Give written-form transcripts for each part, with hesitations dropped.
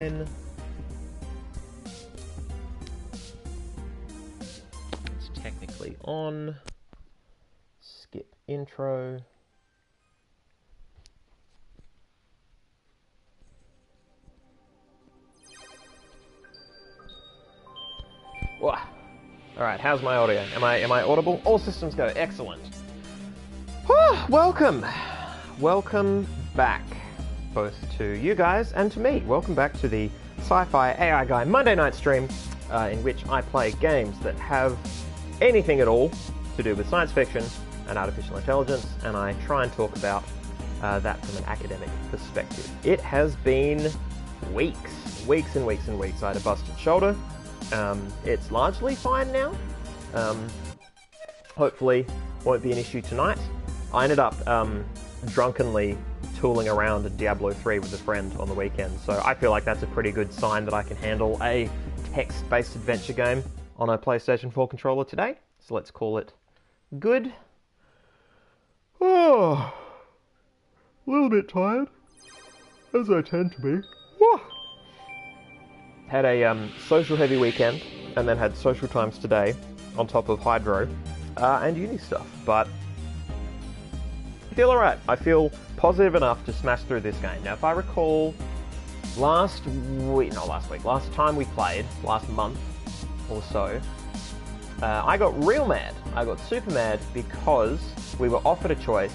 It's technically on. Skip intro. Whoa. Alright, how's my audio? Am I audible? All systems go. Excellent. Welcome. Welcome back. Both to you guys and to me. Welcome back to the SciFiAIguy Monday night stream, in which I play games that have anything at all to do with science fiction and artificial intelligence, and I try and talk about that from an academic perspective. It has been weeks and weeks and weeks. I had a busted shoulder. It's largely fine now. Hopefully won't be an issue tonight. I ended up drunkenly tooling around in Diablo 3 with a friend on the weekend, so I feel like that's a pretty good sign that I can handle a text-based adventure game on a PlayStation 4 controller today. So let's call it good. Oh, a little bit tired, as I tend to be. Whoa. Had a social heavy weekend, and then had social times today on top of hydro and uni stuff, but I feel alright. I feel positive enough to smash through this game. Now, if I recall, last time we played, last month or so, I got real mad. I got super mad because we were offered a choice,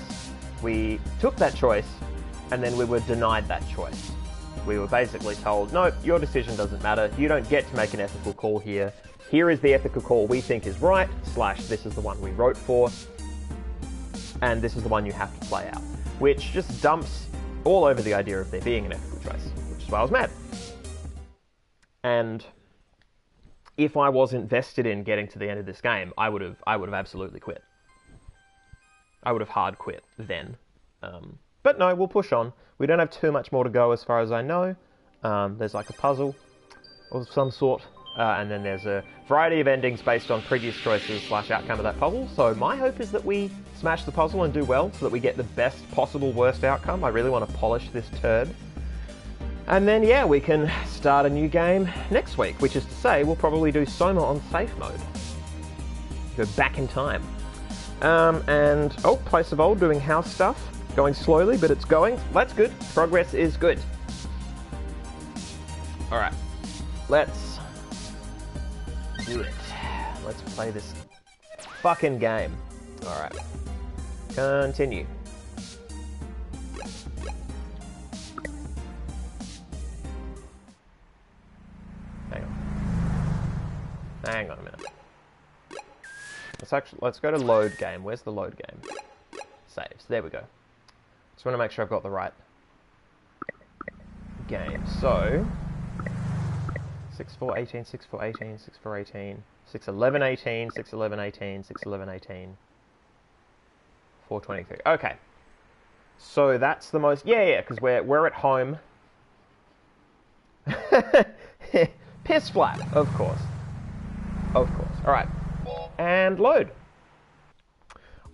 we took that choice, and then we were denied that choice. We were basically told, no, your decision doesn't matter, you don't get to make an ethical call here. Here is the ethical call we think is right, / this is the one we wrote for, and this is the one you have to play out. Which just dumps all over the idea of there being an ethical choice, which is why I was mad. And if I was invested in getting to the end of this game, I would have absolutely quit. I would have hard quit then. But no, we'll push on. We don't have too much more to go as far as I know. There's like a puzzle of some sort, and then there's a variety of endings based on previous choices / outcome of that puzzle. So my hope is that we smash the puzzle and do well so that we get the best possible worst outcome. I really want to polish this turd. And then, yeah, we can start a new game next week, which is to say we'll probably do Soma on safe mode. Go back in time. Place of Old doing house stuff. Going slowly, but it's going. That's good. Progress is good. Alright. Let's do it. Let's play this fucking game. Alright. Continue. Hang on a minute. Let's go to load game. Where's the load game? Saves. There we go. Just want to make sure I've got the right game. So 6418, 6418, 6418, 61118, 61118, 61118, 423. Okay. So that's the most. Yeah, because we're at home. Piss flat, of course. Of course. All right. And load.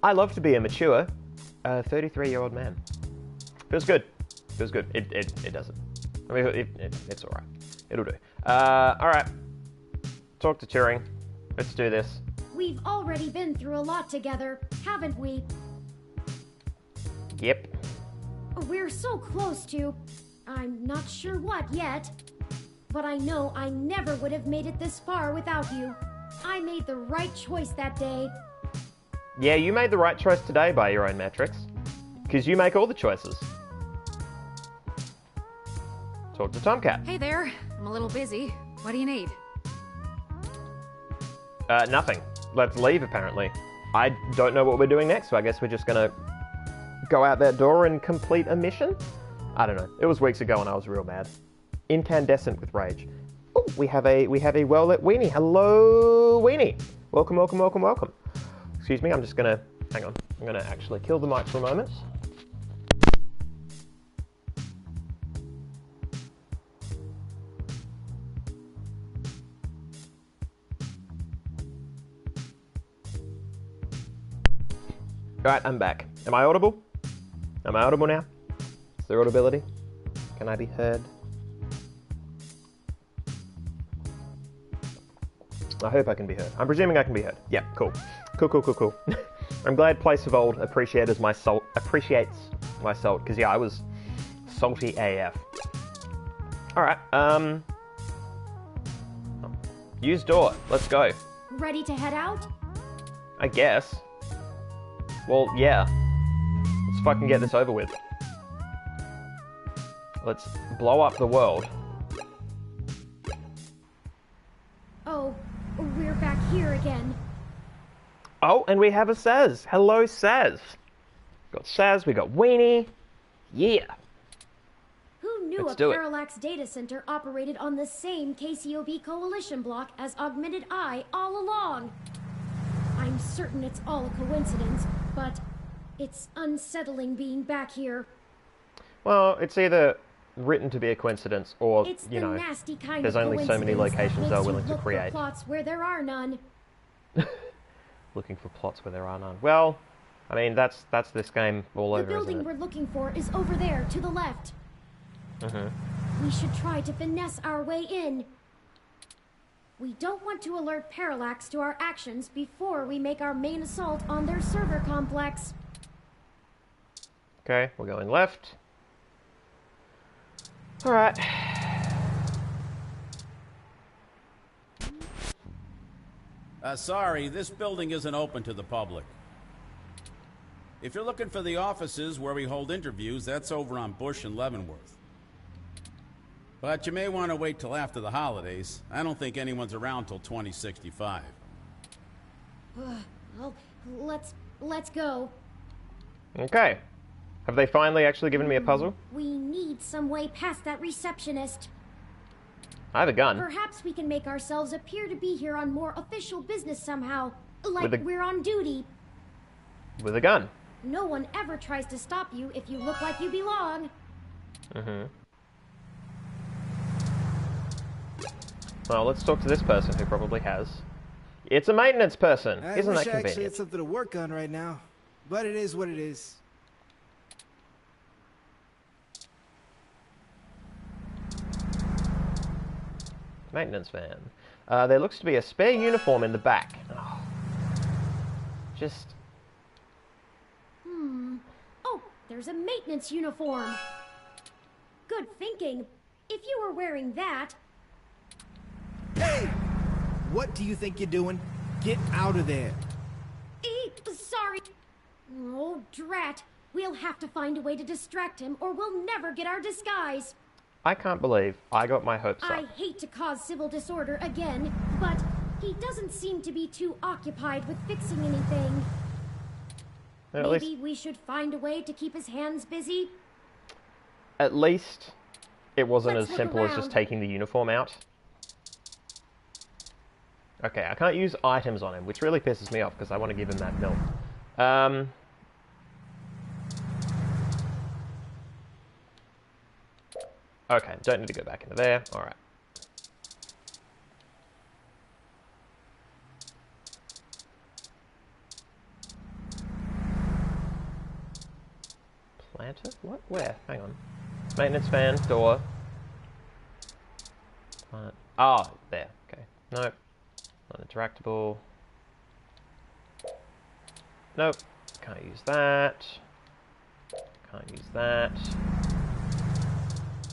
I love to be a mature 33-year-old man. Feels good. Feels good. It doesn't. I mean, it's all right. It'll do. All right. Talk to Turing. Let's do this. We've already been through a lot together, haven't we? Yep. We're so close to... I'm not sure what yet. But I know I never would have made it this far without you. I made the right choice that day. Yeah, you made the right choice today by your own metrics. Because you make all the choices. Talk to Tomcat. Hey there. I'm a little busy. What do you need? Nothing. Let's leave, apparently. I don't know what we're doing next, so I guess we're just gonna go out that door and complete a mission? I don't know. It was weeks ago and I was real mad. Incandescent with rage. Oh, we have a well-lit weenie. Hello, weenie. Welcome, welcome, welcome, welcome. Excuse me, I'm just gonna... Hang on. I'm gonna actually kill the mic for a moment. Alright, I'm back. Am I audible? Am I audible now? Is there audibility? Can I be heard? I hope I can be heard. I'm presuming I can be heard. Yeah, cool. Cool. I'm glad Place of Old appreciates my salt, because yeah, I was salty AF. Alright, use door. Let's go. Ready to head out? I guess. Well, yeah. Let's fucking get this over with. Let's blow up the world. Oh, we're back here again. Oh, and we have a Saz. Hello, Saz. Got Saz, we got Weenie. Yeah. Who knew Let's a do it. Parallax data center operated on the same KCOB coalition block as Augmented Eye all along? I'm certain it's all a coincidence, but it's unsettling being back here. Well, it's either written to be a coincidence or, It's you the know, nasty kind there's of only so many coincidence that locations makes they're you willing to look for create. plots where there are none. Looking for plots where there are none. Well, I mean, that's this game all The over, building isn't we're it? looking for is over there, to the left. We should try to finesse our way in. We don't want to alert Parallax to our actions before we make our main assault on their server complex. Okay, we're going left. Alright. Sorry, this building isn't open to the public. If you're looking for the offices where we hold interviews, that's over on Bush and Leavenworth. But you may want to wait till after the holidays. I don't think anyone's around till 2065. Well, let's go. Okay. Have they finally actually given me a puzzle? We need some way past that receptionist. I have a gun. Perhaps we can make ourselves appear to be here on more official business somehow. Like With a- we're on duty. With a gun. No one ever tries to stop you if you look like you belong. Well, let's talk to this person who probably has. It's a maintenance person. I Isn't wish that I actually had convenient? something to work on right now, but it is what it is. Maintenance van. There looks to be a spare uniform in the back. Oh. Just... Oh, there's a maintenance uniform. Good thinking. If you were wearing that, Hey! What do you think you're doing? Get out of there. sorry. Oh, drat. We'll have to find a way to distract him or we'll never get our disguise. I can't believe I got my hopes up. I hate to cause civil disorder again, but he doesn't seem to be too occupied with fixing anything. At Maybe least, we should find a way to keep his hands busy. at least it wasn't Let's as look simple as just around. taking the uniform out. Okay, I can't use items on him, which really pisses me off because I want to give him that milk. Okay, don't need to go back into there. Alright. Planter? What? Where? Hang on. Maintenance van, door. Ah, there. Okay. Nope. Not interactable. Nope. Can't use that. Can't use that.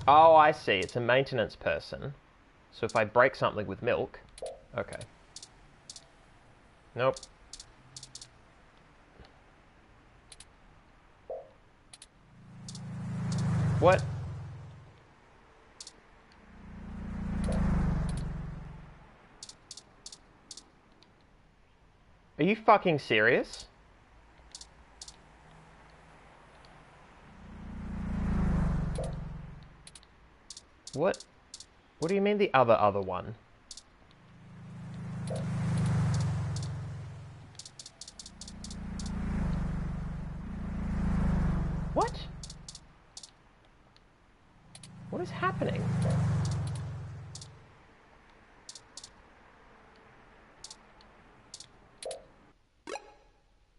Oh, I see. It's a maintenance person. So if I break something with milk... Okay. Nope. What? Are you fucking serious? What? What do you mean the other one? What? What is happening?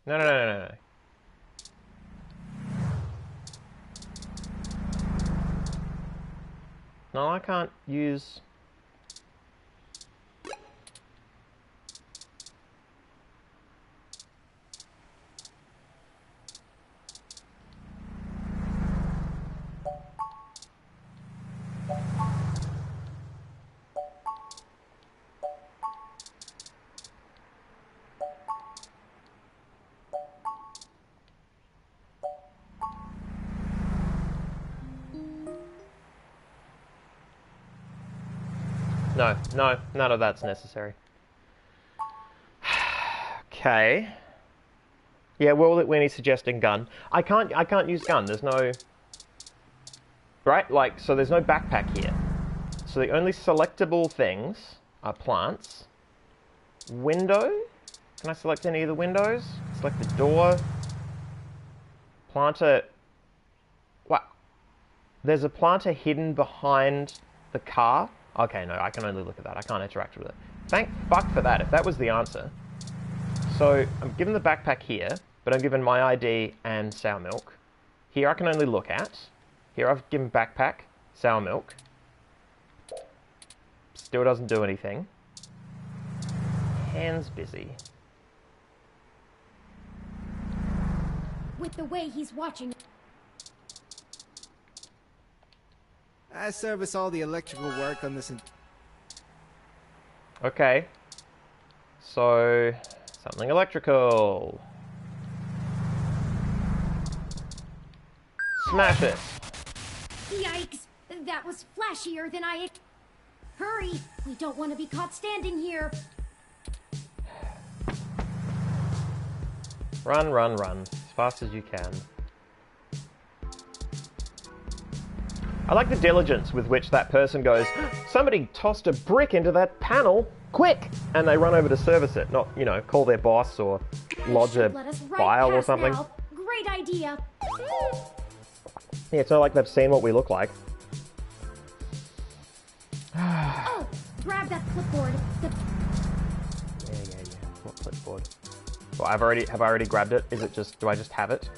No. No, I can't use... No, none of that's necessary. Okay. Yeah, well, when he's suggesting gun, I can't use gun. There's no, right? Like, so there's no backpack here. So the only selectable things are plants, window. Can I select any of the windows? Select the door. Planter. What? There's a planter hidden behind the car. Okay, no, I can only look at that. I can't interact with it. Thank fuck for that. If that was the answer. So I'm given the backpack here, but I'm given my ID and sour milk. Here I can only look at. Here I've given backpack, sour milk. Still doesn't do anything. Hands busy. With the way he's watching. I service all the electrical work on this. Okay. So, something electrical. Smash it. Yikes! That was flashier than I... Hurry! We don't want to be caught standing here. Run, run, run. As fast as you can. I like the diligence with which that person goes, somebody tossed a brick into that panel, quick! And they run over to service it, not, you know, call their boss or lodge a file or something. Now. Great idea. Yeah, it's not like they've seen what we look like. Oh, grab that clipboard. Yeah. What clipboard? Well, have I already grabbed it? Is it just, do I just have it?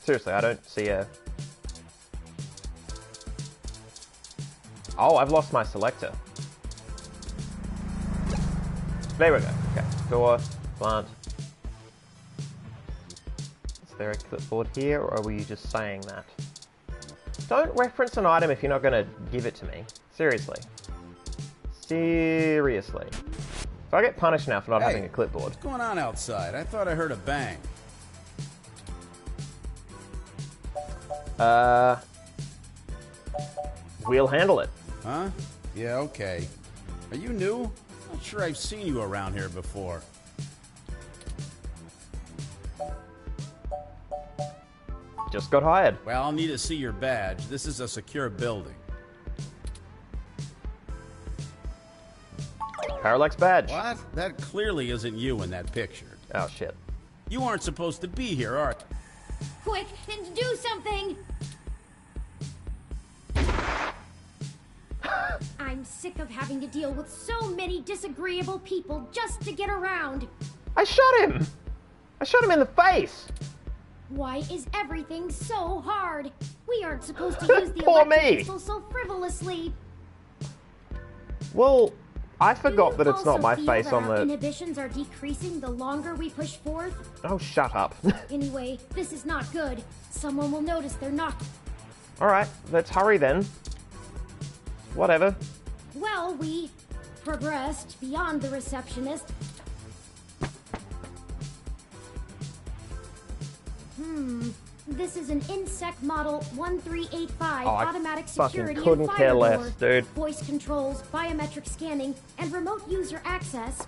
Seriously, I don't see a... Oh, I've lost my selector. There we go. Okay, door, plant. Is there a clipboard here, or were you just saying that? Don't reference an item if you're not going to give it to me. Seriously. Seriously. So I get punished now for not having a clipboard. What's going on outside? I thought I heard a bang. We'll handle it. Huh? Yeah, okay. Are you new? Not sure I've seen you around here before. Just got hired. Well, I'll need to see your badge. This is a secure building. Parallax badge. What? That clearly isn't you in that picture. Oh, shit. You aren't supposed to be here, are you? Quick, and do something! I'm sick of having to deal with so many disagreeable people just to get around. I shot him! I shot him in the face! Why is everything so hard? We aren't supposed to use the Poor electric me. pistol so frivolously. Well, I forgot that Do you it's not my also face feel on that our the... inhibitions are decreasing the longer we push forth? Oh, shut up. Anyway, this is not good. Someone will notice they're not. Alright, let's hurry then. Whatever. Well, we progressed beyond the receptionist. This is an insect model 1385 automatic security fucking couldn't and care fire less, door. dude. Voice controls, biometric scanning, and remote user access.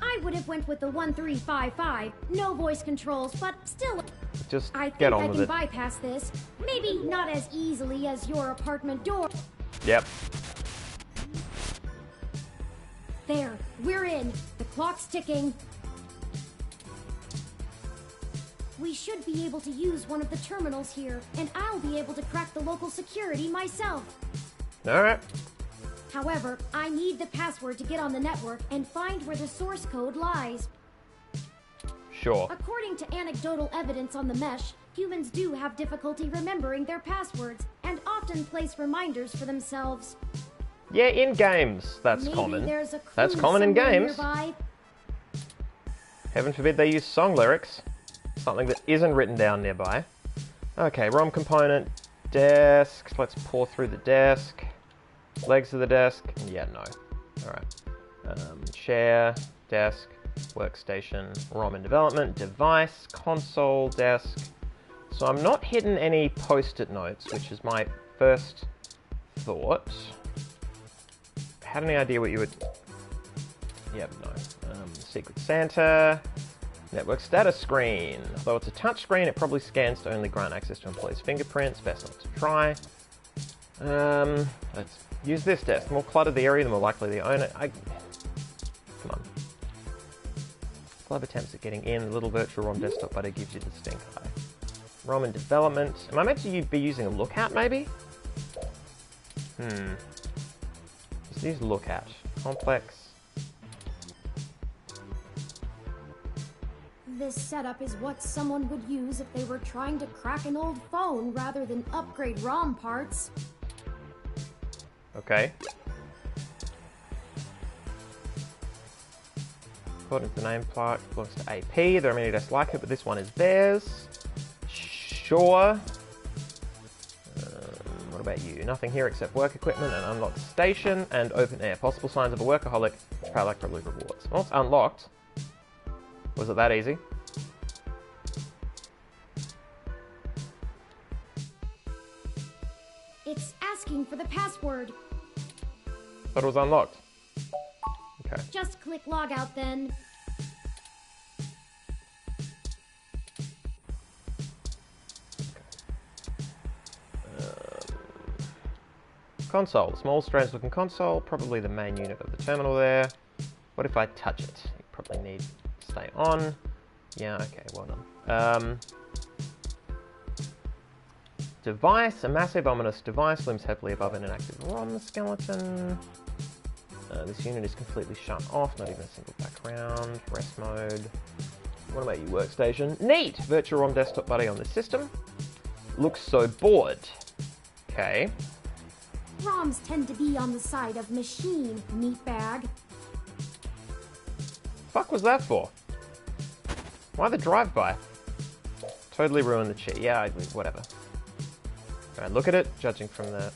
I would have went with the 1355. No voice controls, but still. Just I think get I on can with it. bypass this. Maybe not as easily as your apartment door. Yep. There, we're in. The clock's ticking. We should be able to use one of the terminals here, and I'll be able to crack the local security myself. Alright. However, I need the password to get on the network and find where the source code lies. Sure. According to anecdotal evidence on the mesh, humans do have difficulty remembering their passwords and often place reminders for themselves. Yeah, in games, that's Maybe common. there's a clue That's common in somewhere games. nearby. Heaven forbid they use song lyrics. Something that isn't written down nearby. Okay, ROM component, desk. Let's pour through the desk. Legs of the desk. Yeah, no. Alright. Chair, desk. Workstation, ROM in development, device, console, desk. So I'm not hitting any post-it notes, which is my first thought. Had any idea what you would... Yep, no. Secret Santa. Network status screen. Although it's a touch screen, it probably scans to only grant access to employees' fingerprints. Best not to try. Let's use this desk. The more cluttered the area, the more likely the owner... Come on. 12 attempts at getting in. The little virtual ROM desktop buddy gives you the stink eye. ROM in development. Am I meant to be using a lookout, maybe? Let's use lookout. Complex. This setup is what someone would use if they were trying to crack an old phone rather than upgrade ROM parts. Okay. According to the name plaque, belongs to AP. There are many desks like it, but this one is theirs. Sure. What about you? Nothing here except work equipment, an unlocked station, and open air. Possible signs of a workaholic. Proud probably rewards. Well, it's unlocked. Was it that easy? It's asking for the password. Thought it was unlocked. Okay. Just click logout then. Console. Small, strange-looking console. Probably the main unit of the terminal there. What if I touch it? You probably need to stay on. Yeah, okay, well done. Device. A massive, ominous device looms heavily above an inactive ROM skeleton. This unit is completely shut off, not even a single background. Rest mode. What about you, workstation? Neat! Virtual ROM desktop buddy on the system. Looks so bored. Okay. ROMs tend to be on the side of machine, meatbag. Fuck was that for? Why the drive-by? Totally ruined the cheat. Yeah, whatever. Alright, look at it, judging from the...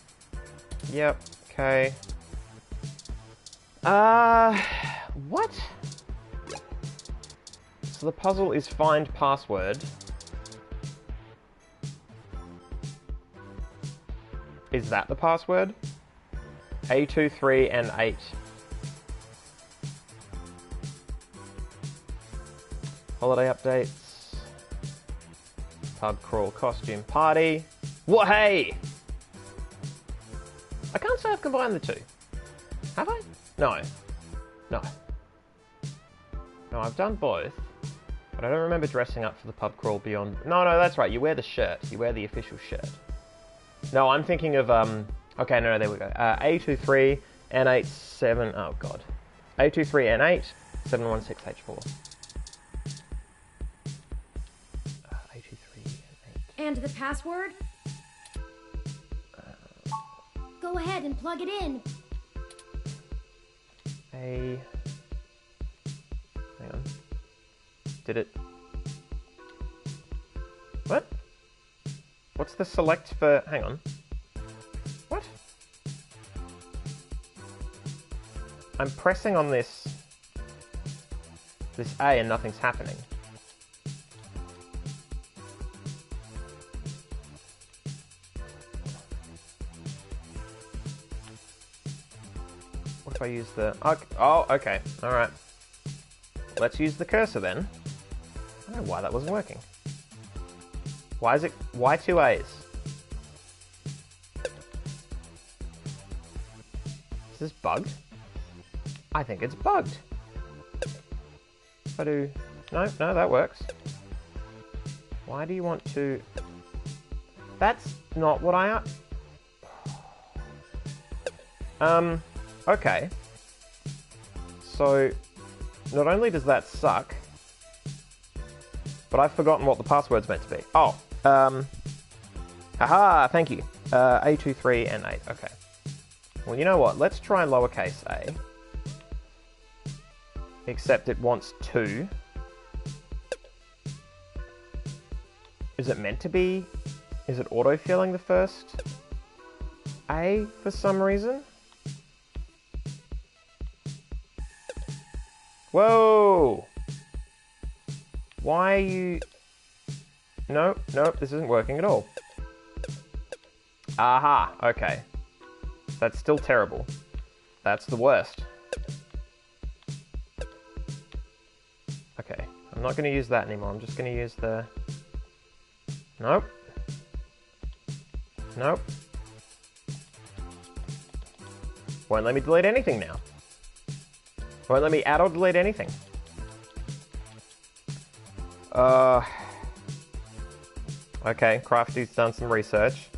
Yep, okay. What? So the puzzle is find password. Is that the password? A2, 3, and 8. Holiday updates. Pub crawl costume party. What? Hey! I can't say I've combined the two. Have I? No. No. No, I've done both. But I don't remember dressing up for the pub crawl beyond... No, that's right. You wear the shirt. You wear the official shirt. No, I'm thinking of... Okay, no, there we go. A23, N8, 7... Oh, God. A23, N8, 716H4. A23, N8. And the password? Go ahead and plug it in. Hang on. Did it... What? What's the select for... Hang on. What? I'm pressing on this A and nothing's happening. What if I use the... Oh, okay. Alright. Let's use the cursor then. I don't know why that wasn't working. Why is it... Why two A's? Is this bugged? I think it's bugged. If I do... No, that works. Why do you want to... That's not what I... Okay. So, not only does that suck, but I've forgotten what the password's meant to be. Oh, haha, thank you. A23 and 8, okay. Well, you know what? Let's try lowercase a. Except it wants 2. Is it meant to be? Is it auto-filling the first A for some reason? Whoa! Why are you... Nope, nope, this isn't working at all. Aha, okay. That's still terrible. That's the worst. Okay, I'm not going to use that anymore. I'm just going to use the... Nope. Nope. Won't let me delete anything now. Won't let me add or delete anything. Okay, Crafty's done some research.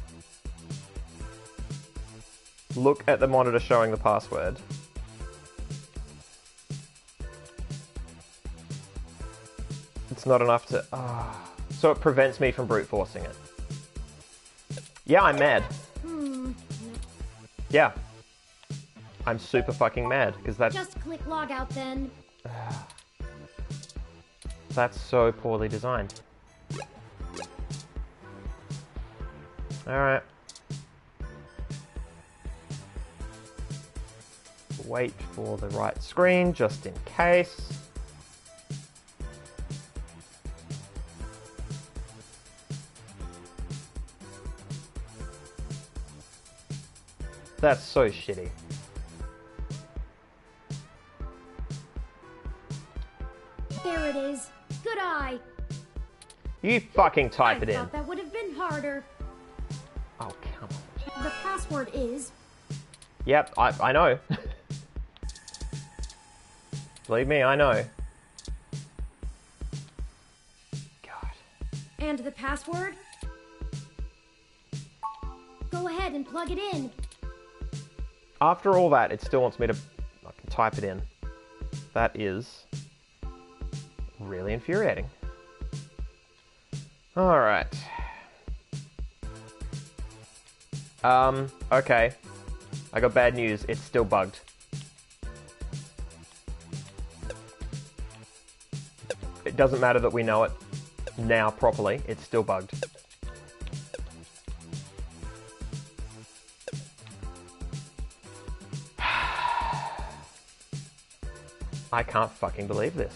Look at the monitor showing the password. It's not enough to... So it prevents me from brute forcing it. Yeah, I'm mad. Yeah. I'm super fucking mad, because that's... Just click log out then. That's so poorly designed. Alright. Wait for the right screen, just in case. That's so shitty. There it is. Good eye. You fucking type it I in. thought that would have been harder. Oh, come on. The password is... Yep, I know. Believe me, I know. God. And the password? Go ahead and plug it in. After all that, it still wants me to fucking type it in. That is really infuriating. Alright. Okay. I got bad news. It's still bugged. It doesn't matter that we know it now properly. It's still bugged. I can't fucking believe this.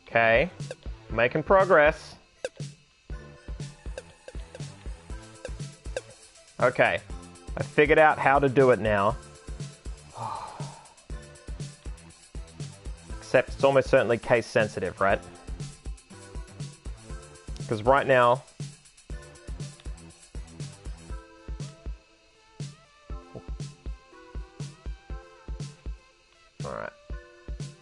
Okay, making progress. Okay, I figured out how to do it now. Except it's almost certainly case sensitive, right? Because right now... Alright.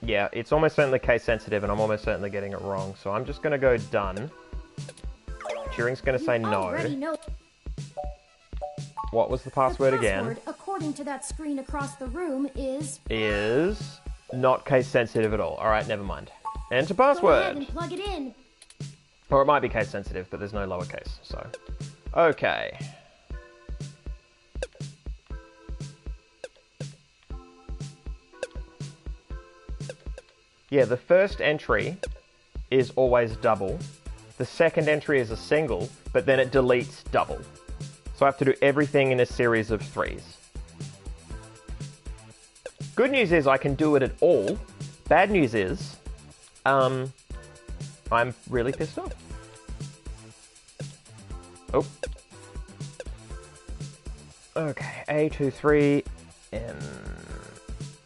Yeah, it's almost certainly case sensitive and I'm almost certainly getting it wrong. So I'm just going to go done. Turing's going to say no. What was the password again? The password, according to that screen across the room, is not case sensitive at all. Alright, never mind. Enter Go ahead password. and plug it in. Or it might be case sensitive, but there's no lowercase, so... Okay. Yeah, the first entry is always double. The second entry is a single, but then it deletes double. So I have to do everything in a series of 3s. Good news is I can do it at all. Bad news is, I'm really pissed off. Oh. Okay, A23 and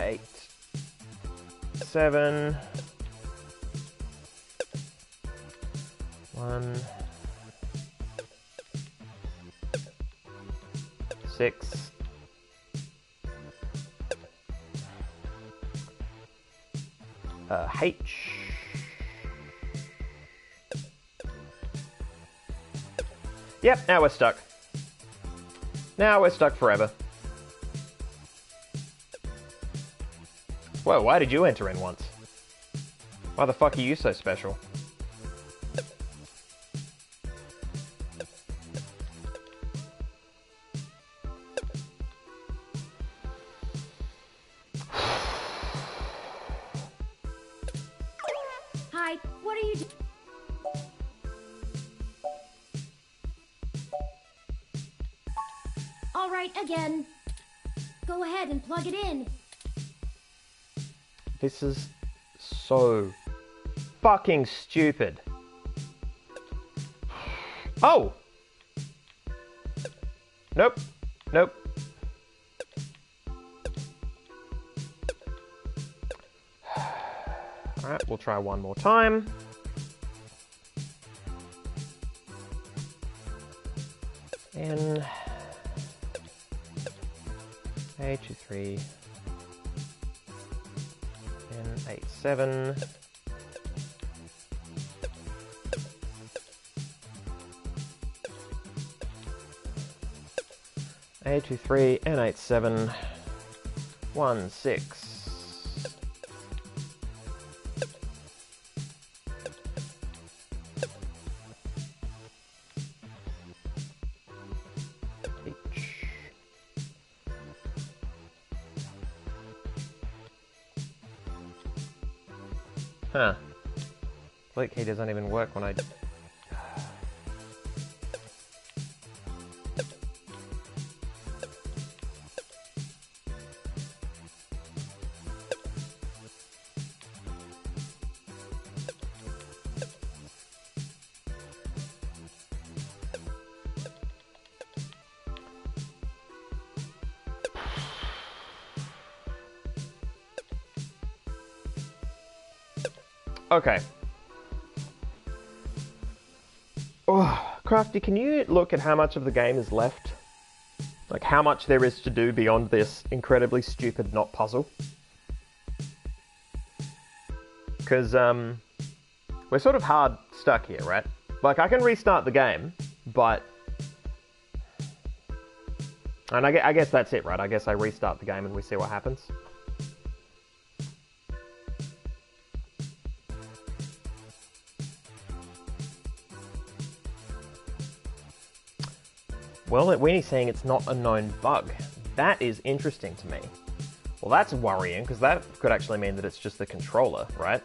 8, 7, 1, 6, H. Yep, now we're stuck. Now we're stuck forever. Whoa, why did you enter in once? Why the fuck are you so special? Alright, what are you doing? Alright, again. Go ahead and plug it in. This is so fucking stupid. Oh! Nope. Nope. Alright, we'll try one more time. N A23 N87 A23 N87 16 Huh. Flight key doesn't even work when I... Okay. Oh, Crafty, can you look at how much of the game is left? Like, how much there is to do beyond this incredibly stupid not puzzle? Because, we're sort of hard stuck here, right? Like, I can restart the game, but... And I guess that's it, right? I guess I restart the game and we see what happens. Well, Weenie's saying it's not a known bug. That is interesting to me. Well, that's worrying, because that could actually mean that it's just the controller, right?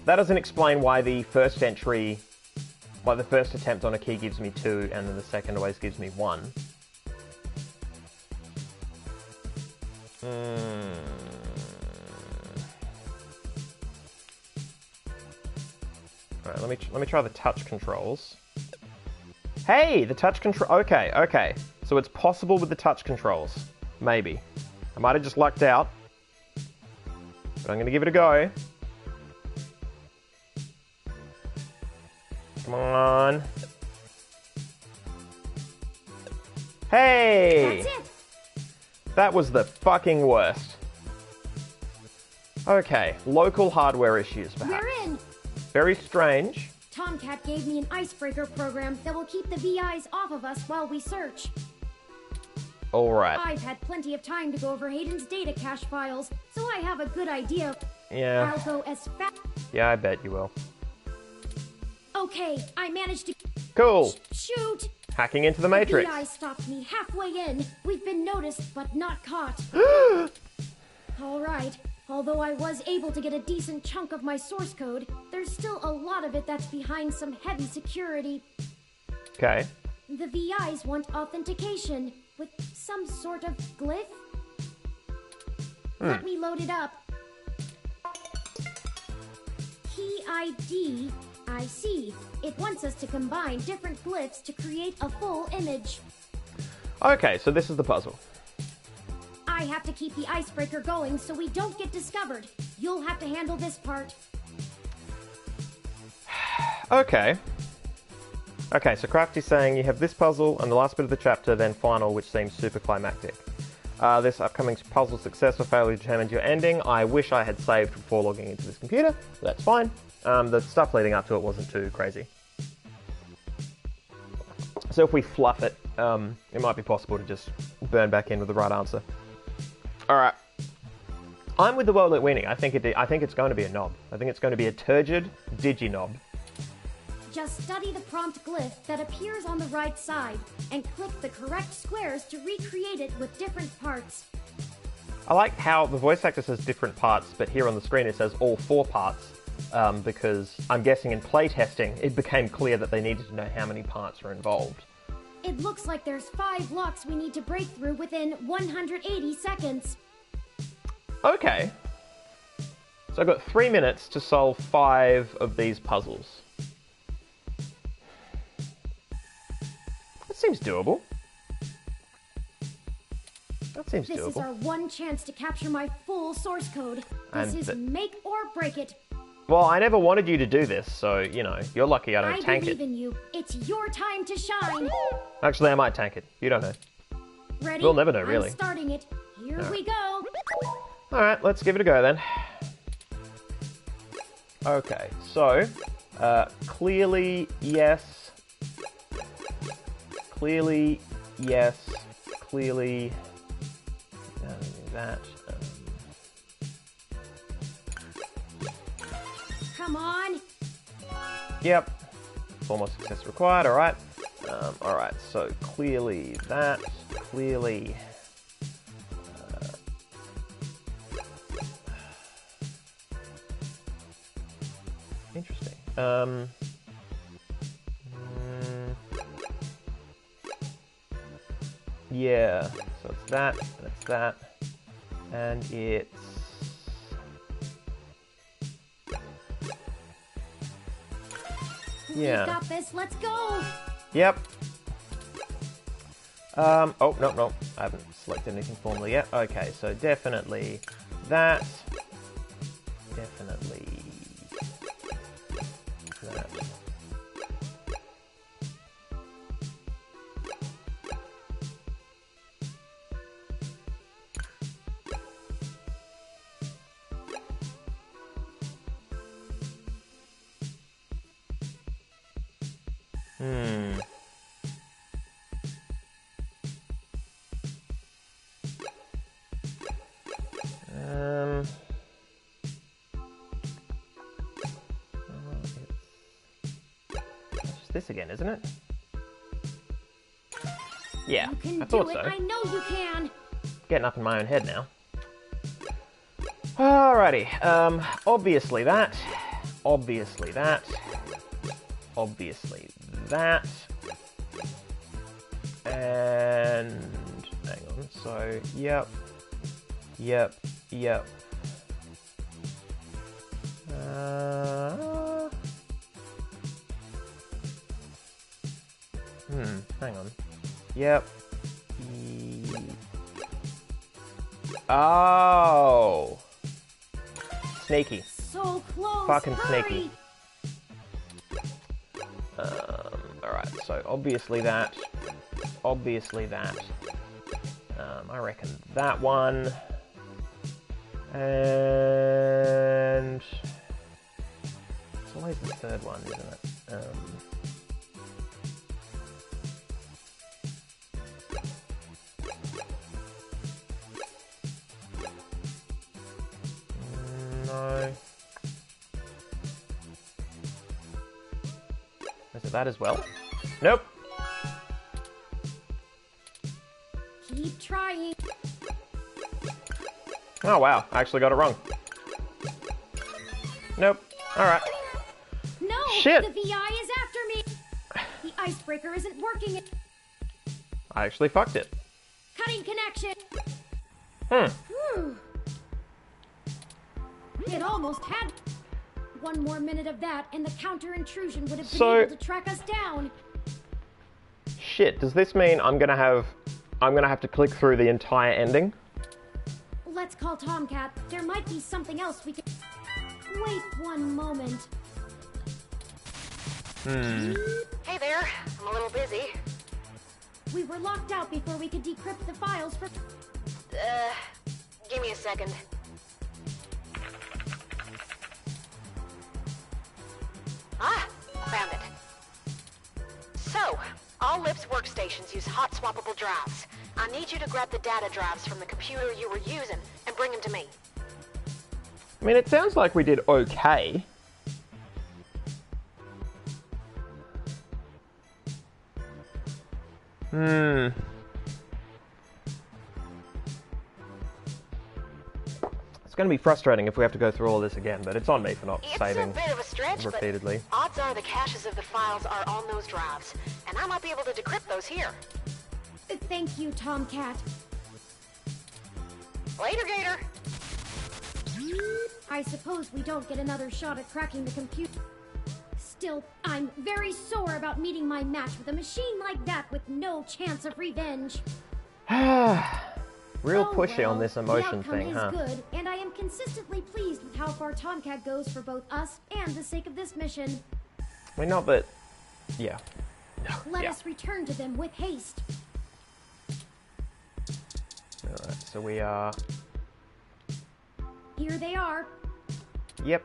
That doesn't explain why the first entry, why the first attempt on a key gives me 2, and then the second always gives me 1. Alright, let me try the touch controls. Hey, the touch control. Okay, okay. So it's possible with the touch controls. Maybe. I might have just lucked out. But I'm going to give it a go. Come on. Hey! That's it. That was the fucking worst. Okay, local hardware issues, perhaps. We're in. Very strange. Tomcat gave me an icebreaker program that will keep the VIs off of us while we search. Alright. I've had plenty of time to go over Hayden's data cache files, so I have a good idea. Yeah. I'll go as fast. Yeah, I bet you will. Okay, I managed to... Cool. Shoot! Hacking into the Matrix. The VI stopped me halfway in. We've been noticed, but not caught. Alright. Although I was able to get a decent chunk of my source code, there's still a lot of it that's behind some heavy security. Okay. The VIs want authentication with some sort of glyph. Let me load it up. Key ID, I see. It wants us to combine different glyphs to create a full image. Okay, so this is the puzzle. I have to keep the icebreaker going so we don't get discovered. You'll have to handle this part. Okay. Okay, so Crafty's saying you have this puzzle and the last bit of the chapter, then final, which seems super climactic. This upcoming puzzle success or failure determines your ending. I wish I had saved before logging into this computer. That's fine. The stuff leading up to it wasn't too crazy. So if we fluff it, it might be possible to just burn back in with the right answer. Alright. I'm with the Well-Lit Weenie. I think it's going to be a knob. I think it's going to be a turgid digi-knob. Just study the prompt glyph that appears on the right side and click the correct squares to recreate it with different parts. I like how the voice actor says different parts, but here on the screen it says all 4 parts. because I'm guessing in playtesting it became clear that they needed to know how many parts are involved. It looks like there's 5 locks we need to break through within 180 seconds. Okay. So I've got 3 minutes to solve 5 of these puzzles. That seems doable. That seems doable. This is our one chance to capture my full source code. This is make or break it. Well, I never wanted you to do this, so, you know, you're lucky I don't tank it. I believe in you. It's your time to shine. Actually, I might tank it. You don't know. Ready? We'll never know, really. I'm starting it. Here we go. Alright, let's give it a go then. Okay, so, clearly, yes. Clearly, yes. Clearly, that. Come on. Yep. 4 more success required, alright. Alright, so clearly that. Clearly. Interesting. Yeah, so it's that, and it's that, and it's... Yeah. We got this, let's go! Yep. Oh, no, I haven't selected anything formally yet. Okay, so definitely that. Definitely that. It's this again, isn't it? Yeah, You can I thought do it. so. I know you can. Getting up in my own head now. Alrighty, obviously that. Obviously that. Obviously that. And hang on, so yep. Hang on. Yep. Oh. Sneaky. So close. Fucking Hurry. sneaky. Alright, so obviously that. Obviously that. I reckon that one. And it's always the third one, isn't it? No. Is it that as well? Nope. Keep trying. Oh wow, I actually got it wrong. Nope. Alright. No! Shit. The VI is after me! The icebreaker isn't working. I actually fucked it. Cutting connection. Hmm. Whew. It almost had. One more minute of that, and the counter intrusion would have been able to track us down. Shit, does this mean I'm gonna have to click through the entire ending? Let's call Tomcat. There might be something else we could. Wait one moment. Hey there, I'm a little busy. We were locked out before we could decrypt the files for. Give me a second. Ah, found it. So, all LIP's workstations use hot swappable drives. I need you to grab the data drives from the computer you were using and bring them to me. I mean, it sounds like we did okay. Let's going to be frustrating if we have to go through all this again, but it's on me for not saving It's a bit of a stretch, repeatedly. but odds are the caches of the files are on those drives, and I might be able to decrypt those here. Thank you, Tomcat. Later, Gator. I suppose we don't get another shot at cracking the computer. Still, I'm very sore about meeting my match with a machine like that with no chance of revenge. Real Oh, pushy well, on this emotion the thing, huh? outcome is good, and I am consistently pleased with how far Tomcat goes for both us and the sake of this mission. I mean, not that... Yeah. Let us return to them with haste. Alright, so we are... Here they are. Yep.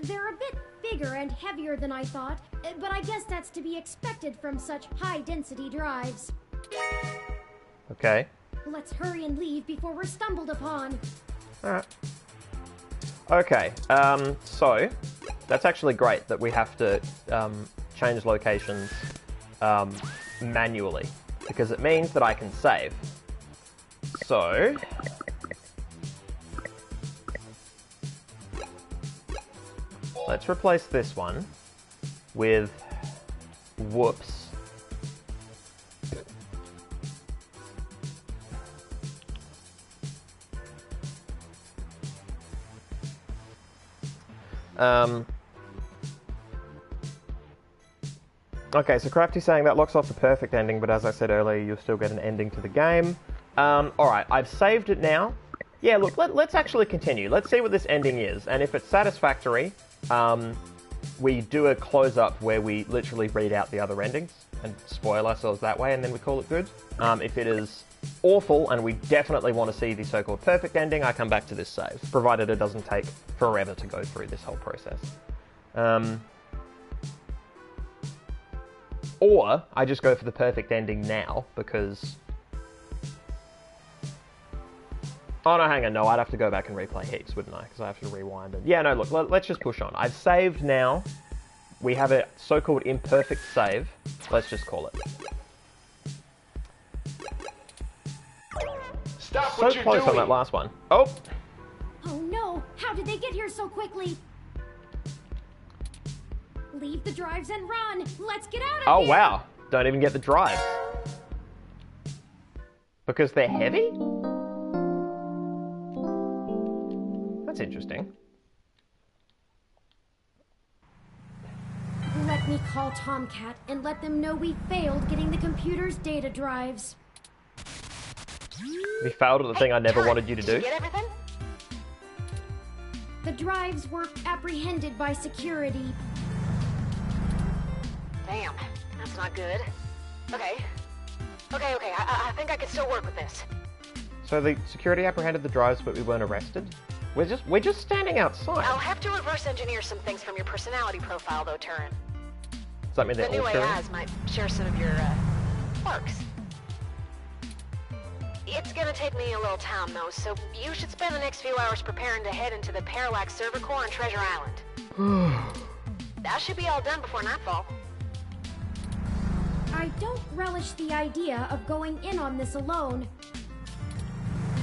They're a bit bigger and heavier than I thought, but I guess that's to be expected from such high-density drives. Okay. Let's hurry and leave before we're stumbled upon. Alright. Okay, so... That's actually great that we have to change locations manually, because it means that I can save. So... Let's replace this one with whoops. Okay, so Crafty's saying that locks off the perfect ending, but as I said earlier, you'll still get an ending to the game. Alright, I've saved it now. Yeah, look, let's actually continue. Let's see what this ending is, and if it's satisfactory, we do a close-up where we literally read out the other endings and spoil ourselves that way, and then we call it good. If it is awful, and we definitely want to see the so-called perfect ending, I come back to this save, provided it doesn't take forever to go through this whole process. Or I just go for the perfect ending now, because... Oh, no, hang on. No, I'd have to go back and replay heaps, wouldn't I? Because I have to rewind it. Yeah, no, look, let's just push on. I've saved now. We have a so-called imperfect save. Let's just call it. Stop So what you're close doing. on that last one. Oh! Oh no! How did they get here so quickly? Leave the drives and run! Let's get out of Oh, here! wow. Don't even get the drive. Because they're heavy? That's interesting. Let me call Tomcat and let them know we failed getting the computer's data drives. We failed at the thing I never Turret, wanted you to did do. you get everything? The drives were apprehended by security. Damn, that's not good. Okay. I think I can still work with this. So the security apprehended the drives, but we weren't arrested? We're just standing outside. I'll have to reverse engineer some things from your personality profile, though, Turin. Does that mean they're The new all true? AIs might share some of your, quirks. It's gonna take me a little time, though, so you should spend the next few hours preparing to head into the Parallax server core on Treasure Island. That should be all done before nightfall. I don't relish the idea of going in on this alone.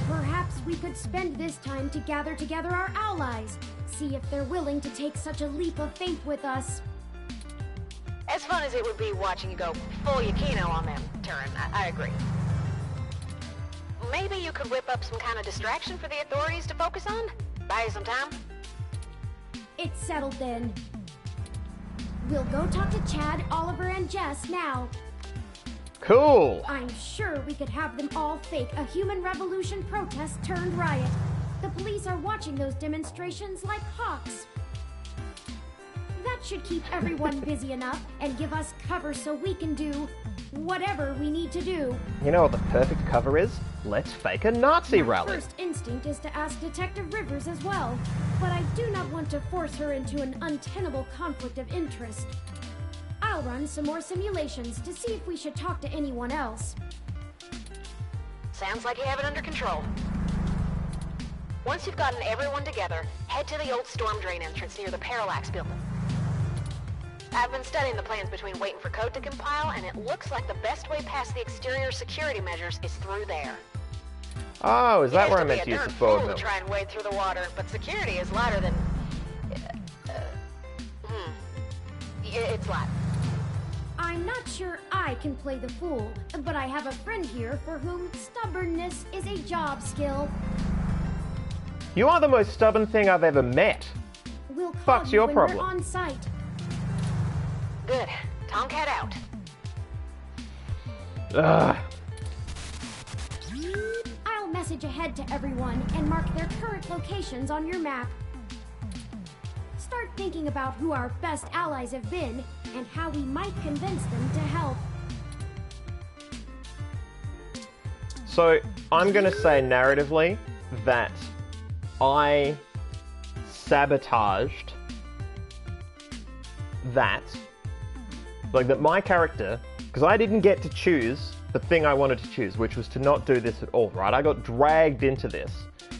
Perhaps we could spend this time to gather together our allies, see if they're willing to take such a leap of faith with us. As fun as it would be watching you go full Yukino on them, Turin, I agree. Maybe you could whip up some kind of distraction for the authorities to focus on? Buy you some time? It's settled then. We'll go talk to Chad, Oliver, and Jess now. Cool! I'm sure we could have them all fake a human revolution protest turned riot. The police are watching those demonstrations like hawks. That should keep everyone busy enough and give us cover so we can do whatever we need to do. You know what the perfect cover is? Let's fake a Nazi My rally. first instinct is to ask Detective Rivers as well, but I do not want to force her into an untenable conflict of interest. I'll run some more simulations to see if we should talk to anyone else. Sounds like you have it under control. Once you've gotten everyone together, head to the old storm drain entrance near the Parallax building. I've been studying the plans between waiting for code to compile, and it looks like the best way past the exterior security measures is through there. Oh, is that where I'm It meant to has use to the be a forward darn fool move? to try and wade through the water, but security is lighter than... It's light. I'm not sure I can play the fool, but I have a friend here for whom stubbornness is a job skill. You are the most stubborn thing I've ever met. We'll call Fuck's you your when problem? we're on site. Good. Tomcat out. Ugh. I'll message ahead to everyone and mark their current locations on your map. Start thinking about who our best allies have been and how we might convince them to help. So, I'm gonna say narratively that I sabotaged that. Like, that my character, because I didn't get to choose the thing I wanted to choose, which was to not do this at all, right? I got dragged into this.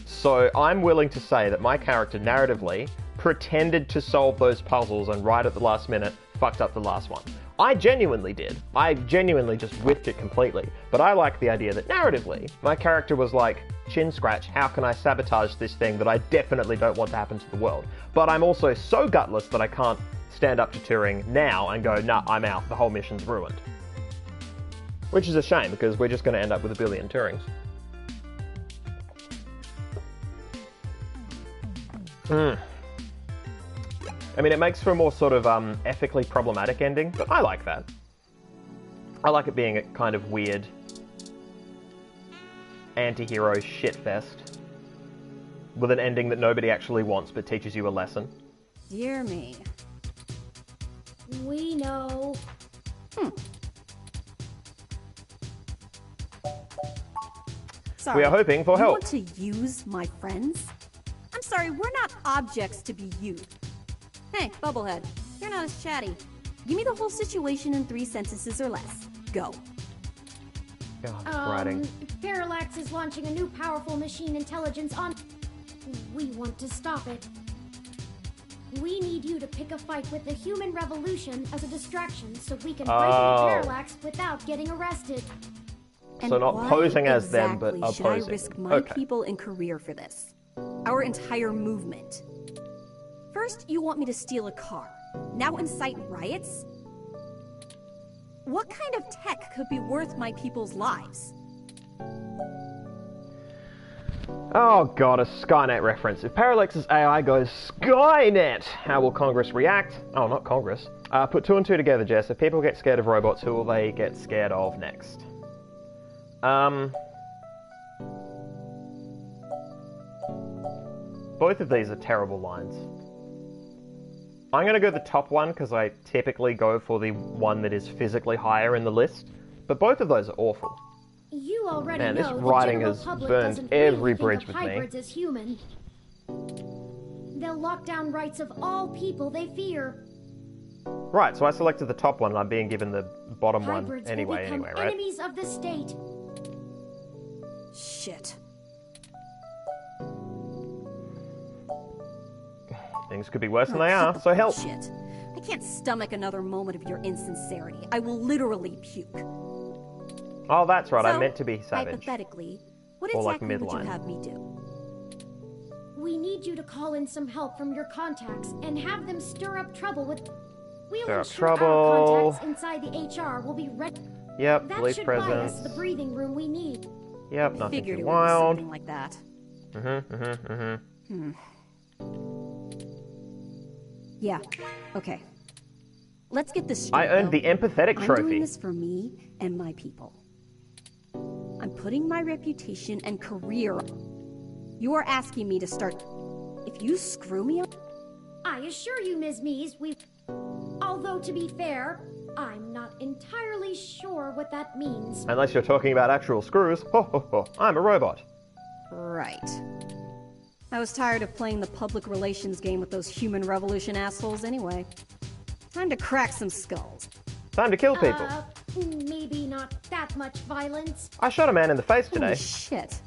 So, I'm willing to say that my character, narratively, pretended to solve those puzzles and right at the last minute, fucked up the last one. I genuinely did. I genuinely just whiffed it completely. But I like the idea that narratively, my character was like, chin scratch, how can I sabotage this thing that I definitely don't want to happen to the world? But I'm also so gutless that I can't stand up to Turing now and go, nah, I'm out, the whole mission's ruined. Which is a shame, because we're just going to end up with a billion Turings. I mean, it makes for a more sort of ethically problematic ending, but I like that. I like it being a kind of weird anti-hero shitfest with an ending that nobody actually wants but teaches you a lesson. Dear me. We know. Sorry. We are hoping for you help. Want to use my friends? I'm sorry, we're not objects to be used. Hey, Bubblehead, you're not as chatty. Give me the whole situation in 3 sentences or less. Go. God, this writing. Parallax is launching a new powerful machine intelligence on... We want to stop it. We need you to pick a fight with the human revolution as a distraction so we can break into Parallax without getting arrested. So not why posing as them, but exactly should I opposing. risk my people and career for this? Our entire movement. First, you want me to steal a car. Now incite riots? What kind of tech could be worth my people's lives? Oh god, a Skynet reference. If Parallax's AI goes Skynet, how will Congress react? Oh, not Congress. Put 2 and 2 together, Jess. If people get scared of robots, who will they get scared of next? Both of these are terrible lines. I'm going to go the top one because I typically go for the one that is physically higher in the list, but both of those are awful. You already Man, this know writing the general has public burned doesn't every really bridge think of with me. hybrids as human. They'll lock down rights of all people they fear. Right, so I selected the top one and I'm being given the bottom Hybrids one will become right? enemies of the state. Shit. Things could be worse than they are, so help. Shit. I can't stomach another moment of your insincerity. I will literally puke. Oh, that's right, I So, meant to be savage. Hypothetically, what Or like exactly would you midline. have me do? We need you to call in some help from your contacts and have them stir up trouble with... We'll Stir up ensure our trouble. contacts inside the HR will be ready. Yep, That police should buy us presence. the breathing room we need. Yep, nothing Figured too it would be wild. something like that. Yeah, okay. Let's get this straight. I earned though. the empathetic I'm trophy. doing this for me and my people. I'm putting my reputation and career. You are asking me to start. If you screw me up, I assure you, Ms. Mees, we... Although, to be fair, I'm not entirely sure what that means. Unless you're talking about actual screws. Ho ho ho, I'm a robot. right. I was tired of playing the public relations game with those human revolution assholes anyway. Time to crack some skulls. Time to kill people. Maybe not that much violence. I shot a man in the face today. Holy shit.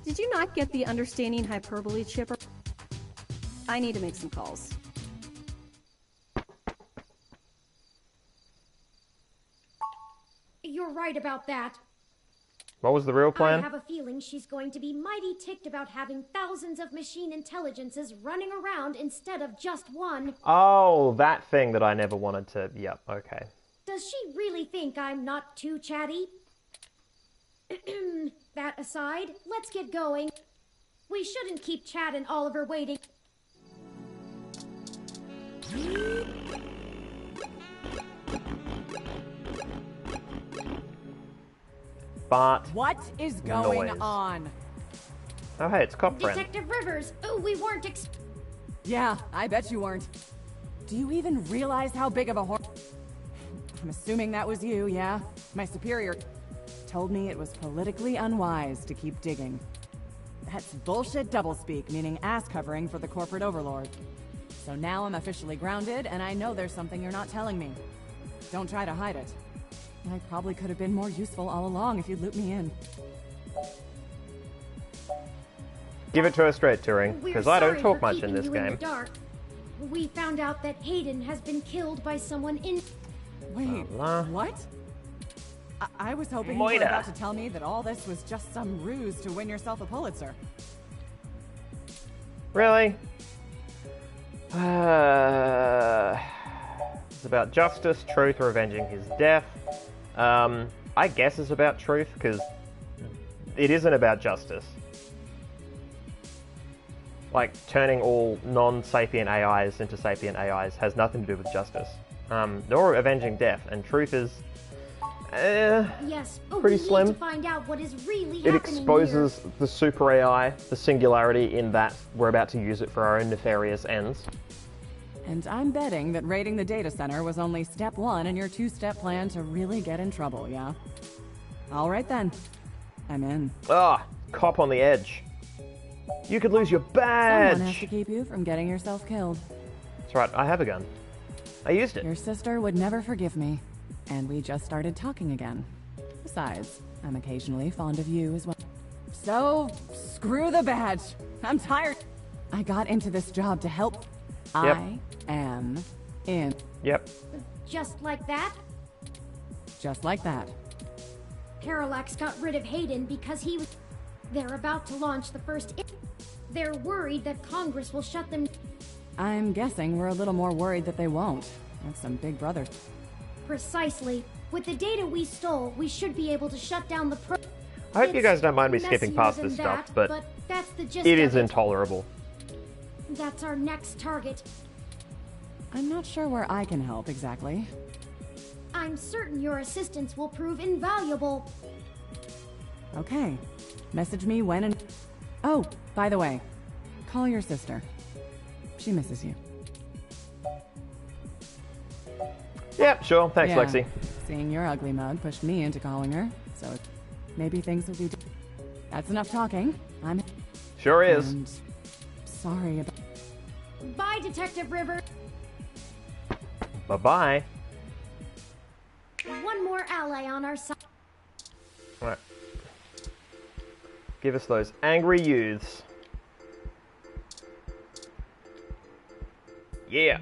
Did you not get the understanding hyperbole, Chipper? I need to make some calls. You're right about that. What was the real plan? I have a feeling she's going to be mighty ticked about having thousands of machine intelligences running around instead of just one. Oh, that thing that I never wanted to... Yep, okay. Does she really think I'm not too chatty? That aside, let's get going. We shouldn't keep Chad and Oliver waiting. But what is going noise. on? Oh, hey, it's Cop Friend. Detective Rivers, we weren't Yeah, I bet you weren't. Do you even realize how big of a I'm assuming that was you, yeah? My superior told me it was politically unwise to keep digging. That's bullshit doublespeak, meaning ass covering for the corporate overlord. So now I'm officially grounded, and I know there's something you're not telling me. Don't try to hide it. I probably could have been more useful all along if you'd loop me in. Give it to her straight, Turing, because I don't talk much in this In game. the dark. We found out that Hayden has been killed by someone in... Wait, what? I was hoping you were about to tell me that all this was just some ruse to win yourself a Pulitzer. Really? It's about justice, truth, or avenging his death. I guess it's about truth, because it isn't about justice. Like, turning all non-sapient AIs into sapient AIs has nothing to do with justice. Nor avenging death, and truth is... yes, pretty we slim. Need to find out what is really it happening exposes here. the super AI, the singularity, in that we're about to use it for our own nefarious ends. And I'm betting that raiding the data center was only step one in your two-step plan to really get in trouble, yeah? All right then. I'm in. Ah, cop on the edge. You could lose your badge! Someone has to keep you from getting yourself killed. That's right, I have a gun. I used it. Your sister would never forgive me. And we just started talking again. Besides, I'm occasionally fond of you as well. So, screw the badge. I'm tired. I got into this job to help. Yep. I am in. Yep. Just like that? Just like that. Parallax got rid of Hayden because he was... They're about to launch the first... They're worried that Congress will shut them... I'm guessing we're a little more worried that they won't. That's some big brother. Precisely. With the data we stole, we should be able to shut down the pro... I hope you guys don't mind me skipping past messier this than stuff, that, but that's the gist it of is intolerable. That's our next target. I'm not sure where I can help exactly. I'm certain your assistance will prove invaluable. Okay. Message me when and... Oh, by the way, call your sister. She misses you. Yep, sure. Thanks, Yeah. Lexi. Seeing your ugly mug pushed me into calling her, so maybe things will be... That's enough talking. I'm... Sure is. And sorry about... Bye, Detective River. Bye-bye. One more ally on our side. Alright. Give us those angry youths. Yeah.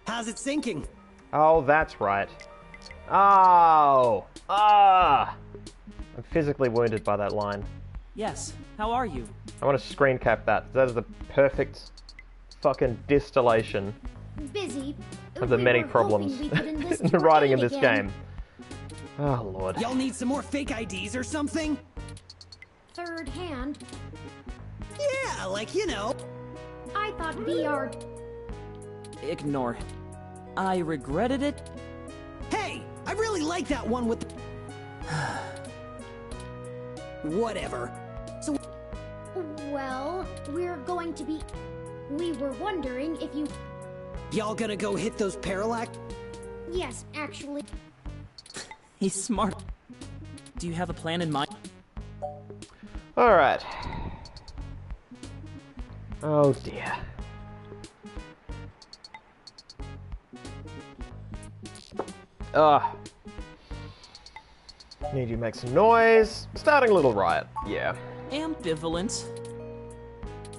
How's it sinking? Oh, that's right. Oh! Ah! I'm physically wounded by that line. Yes, how are you? I want to screen cap that. That is the perfect fucking distillation Busy. of the We many were problems hoping we could enlist in your writing aid in this again. game. Oh, Lord. Y'all need some more fake IDs or something? Third hand. Yeah, like, you know. I thought VR... Ignore. I regretted it. Hey, I really like that one with... Whatever. So... Well, we're going to be... We were wondering if you... Y'all gonna go hit those Parallax? Yes, actually. He's smart. Do you have a plan in mind? Alright. Oh, dear. Ugh. Need you to make some noise. Starting a little riot. Yeah. Ambivalent.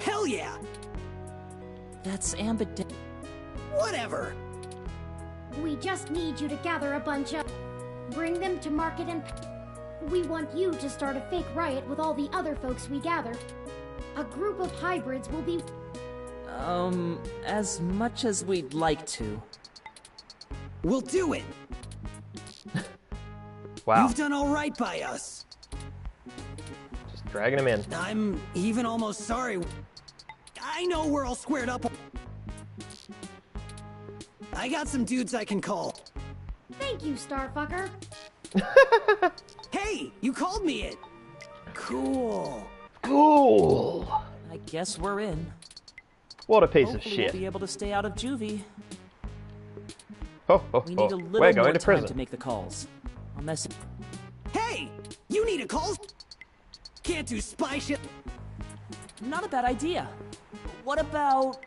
Hell yeah! That's ambidextrous. Whatever. We just need you to gather a bunch of... bring them to market and... We want you to start a fake riot with all the other folks we gather. A group of hybrids will be... As much as we'd like to. We'll do it! Wow. You've done all right by us. Just dragging him in. I'm even almost sorry. I know we're all squared up. I got some dudes I can call. Thank you, Starfucker. Hey, you called me it. Cool. Cool. I guess we're in. What a piece Hopefully of shit. We'll be able to stay out of juvie. Ho, ho, We need a ho. little We're more going to time prison. to make the calls. I'll message. Hey, you need a call? Can't do spy shit. Not a bad idea. What about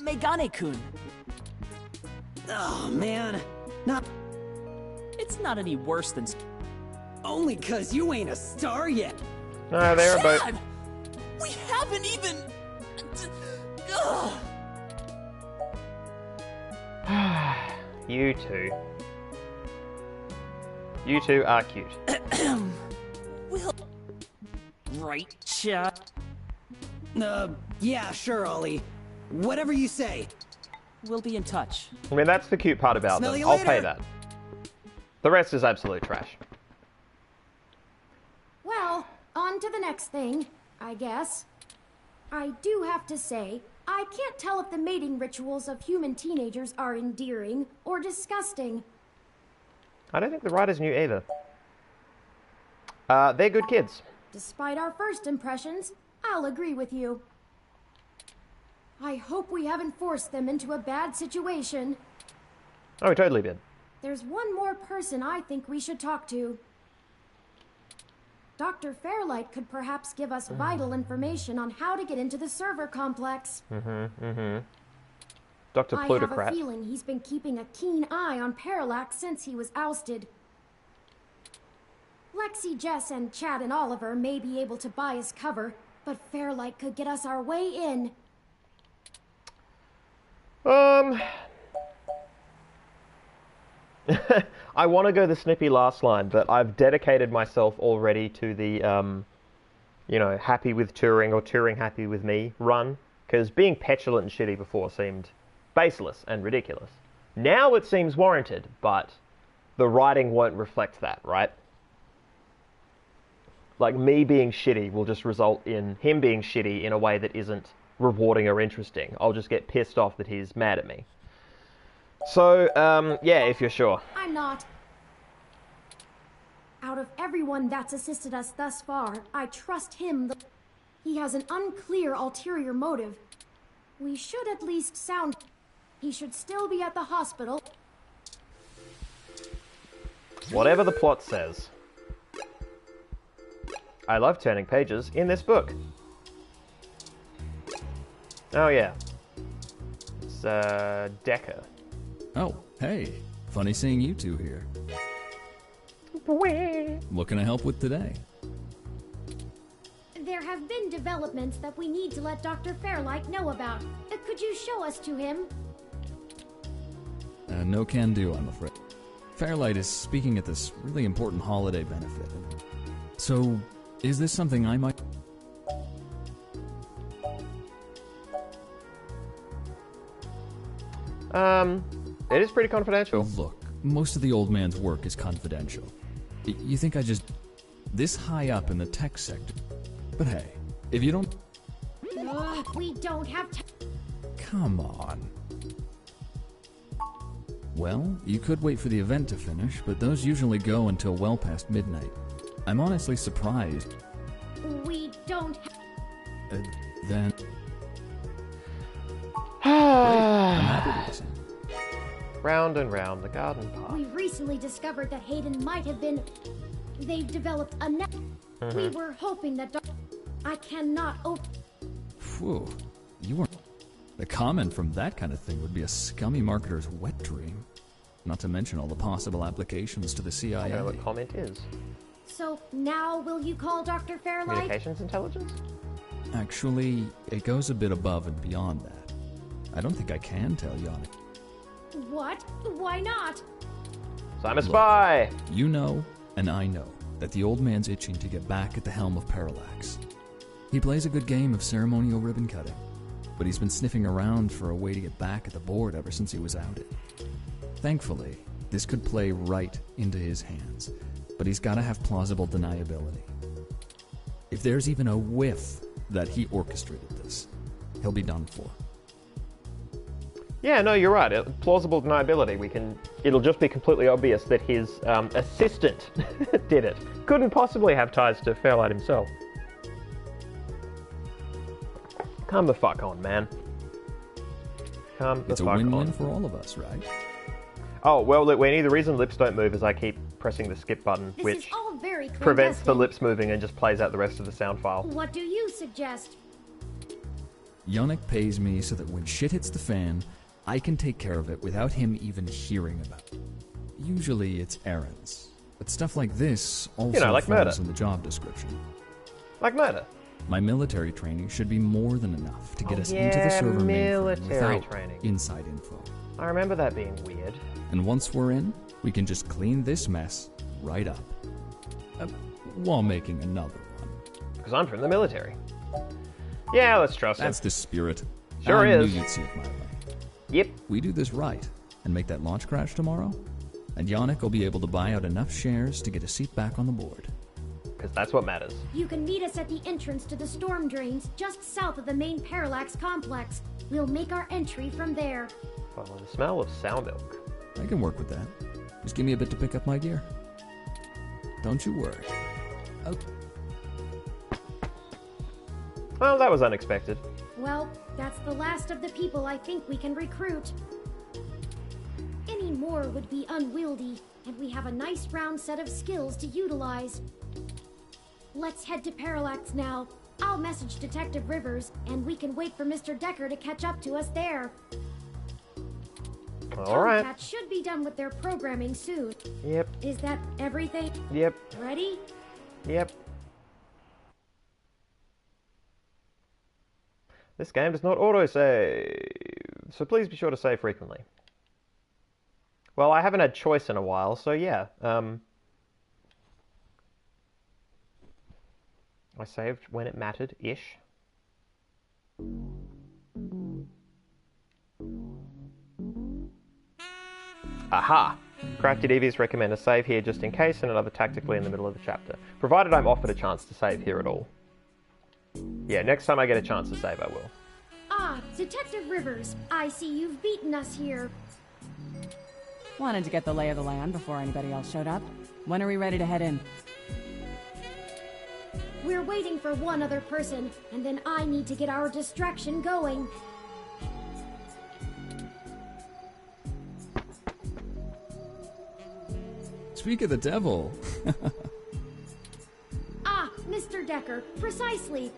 Megane-kun? Oh man, not It's not any worse than. only 'cause you ain't a star yet. No, they're about. Chad! We haven't even. Ugh. You two. You two are cute. Will. Right, Chad? Yeah, sure, Ollie. Whatever you say. We'll be in touch. I mean, that's the cute part about Smell them. you I'll later. pay that. The rest is absolute trash. Well, on to the next thing, I guess. I do have to say, I can't tell if the mating rituals of human teenagers are endearing or disgusting. I don't think the writers knew either. They're good kids. Despite our first impressions, I'll agree with you. I hope we haven't forced them into a bad situation. Oh, we totally did. There's one more person I think we should talk to. Dr. Fairlight could perhaps give us vital information on how to get into the server complex. Dr. I have a Plutocrat. feeling he's been keeping a keen eye on Parallax since he was ousted. Lexi, Jess, and Chad and Oliver may be able to buy us cover, but Fairlight could get us our way in. I want to go the snippy last line, but I've dedicated myself already to the, you know, happy with Turing or Turing happy with me run, because being petulant and shitty before seemed baseless and ridiculous. Now it seems warranted, but the writing won't reflect that, right? Like, me being shitty will just result in him being shitty in a way that isn't rewarding or interesting. I'll just get pissed off that he's mad at me. So, yeah, if you're sure. I'm not. Out of everyone that's assisted us thus far, I trust him. He has an unclear ulterior motive. We should at least sound... He should still be at the hospital. Whatever the plot says. I love turning pages in this book. Oh yeah. It's, Decker. Oh, hey. Funny seeing you two here. What can I help with today? There have been developments that we need to let Dr. Fairlight know about. Could you show us to him? No can do, I'm afraid. Fairlight is speaking at this really important holiday benefit. So, is this something I might... It is pretty confidential. Look, most of the old man's work is confidential. You think I just... This high up in the tech sector? But hey, if you don't... We don't have time. Come on. Well, you could wait for the event to finish, but those usually go until well past midnight. I'm honestly surprised. We don't Then... Great, I'm happy to listen. Round and round the garden path. We recently discovered that Hayden might have been... They've developed a net... We were hoping that... I cannot open... Phew, you weren't... The comment from that kind of thing would be a scummy marketer's wet dream. Not to mention all the possible applications to the I CIA. don't know what comment is. So, now will you call Dr. Fairlight? Communications intelligence? Actually, it goes a bit above and beyond that. I don't think I can tell Yannick. What? Why not? So I'm a spy! You know, and I know, that the old man's itching to get back at the helm of Parallax. He plays a good game of ceremonial ribbon cutting, but he's been sniffing around for a way to get back at the board ever since he was outed. Thankfully, this could play right into his hands, but he's gotta have plausible deniability. If there's even a whiff that he orchestrated this, he'll be done for. Yeah, no, you're right. Plausible deniability. It'll just be completely obvious that his assistant did it. Couldn't possibly have ties to Fairlight himself. Come the fuck on, man. Come the fuck on. It's a win-win for all of us, right? Oh, well, Winnie, the reason lips don't move is I keep pressing the skip button, This which is all very prevents the clandestine. lips moving and just plays out the rest of the sound file. What do you suggest? Yannick pays me so that when shit hits the fan, I can take care of it without him even hearing about it. Usually it's errands, but stuff like this also like falls murder. in the job description. Like murder. My military training should be more than enough to get us into the yeah, server mainframe military without training. inside info. I remember that being weird. And once we're in, we can just clean this mess right up. While making another one. Because I'm from the military. Yeah, let's trust him. That's the spirit. Sure I is. knew you'd see it my way. Yep. We do this right and make that launch crash tomorrow, and Yannick will be able to buy out enough shares to get a seat back on the board. Because that's what matters. You can meet us at the entrance to the storm drains, just south of the main Parallax complex. We'll make our entry from there. Follow the smell of sow milk. I can work with that. Just give me a bit to pick up my gear. Don't you worry. Okay. Well, that was unexpected. Well, that's the last of the people I think we can recruit. Any more would be unwieldy, and we have a nice round set of skills to utilize. Let's head to Parallax now. I'll message Detective Rivers, and we can wait for Mr. Decker to catch up to us there. Alright. Tomcat should be done with their programming soon. Yep. Is that everything? Yep. Ready? Yep. This game does not autosave, so please be sure to save frequently. Well, I haven't had choice in a while, so yeah. I saved when it mattered-ish. Aha! Crafty Devious recommend a save here just in case and another tactically in the middle of the chapter, provided I'm offered a chance to save here at all. Yeah, next time I get a chance to save, I will. Ah, Detective Rivers, I see you've beaten us here. Wanted to get the lay of the land before anybody else showed up. When are we ready to head in? We're waiting for one other person, and then I need to get our distraction going. Speak of the devil. Ah, Mr. Decker, precisely.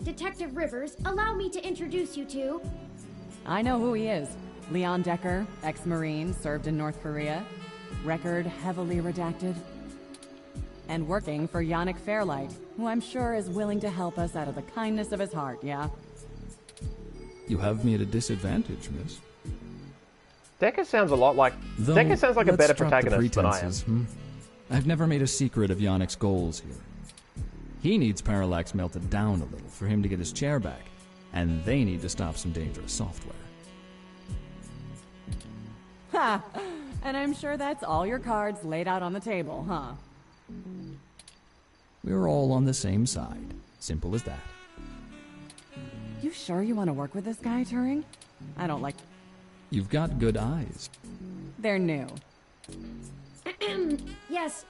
Detective Rivers, allow me to introduce you to... I know who he is. Leon Decker, ex-Marine, served in North Korea. Record heavily redacted. And working for Yannick Fairlight, who I'm sure is willing to help us out of the kindness of his heart, yeah? You have me at a disadvantage, miss. Decker sounds a lot like... Though, Decker sounds like a let's better drop the protagonist than I am. pretenses, I've never made a secret of Yannick's goals here. He needs Parallax melted down a little for him to get his chair back, and they need to stop some dangerous software. Ha! And I'm sure that's all your cards laid out on the table, huh? We're all on the same side. Simple as that. You sure you want to work with this guy, Turing? I don't like... You've got good eyes. They're new. Yes.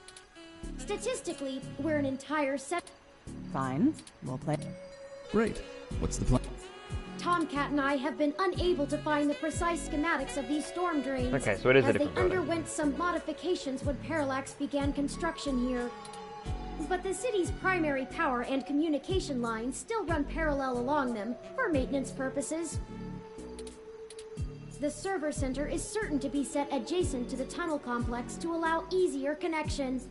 Statistically, we're an entire set... Fine. We'll play... Great. What's the plan? Tomcat and I have been unable to find the precise schematics of these storm drains. Okay, so it is a as different they building. underwent some modifications when Parallax began construction here. But the city's primary power and communication lines still run parallel along them for maintenance purposes. The server center is certain to be set adjacent to the tunnel complex to allow easier connection.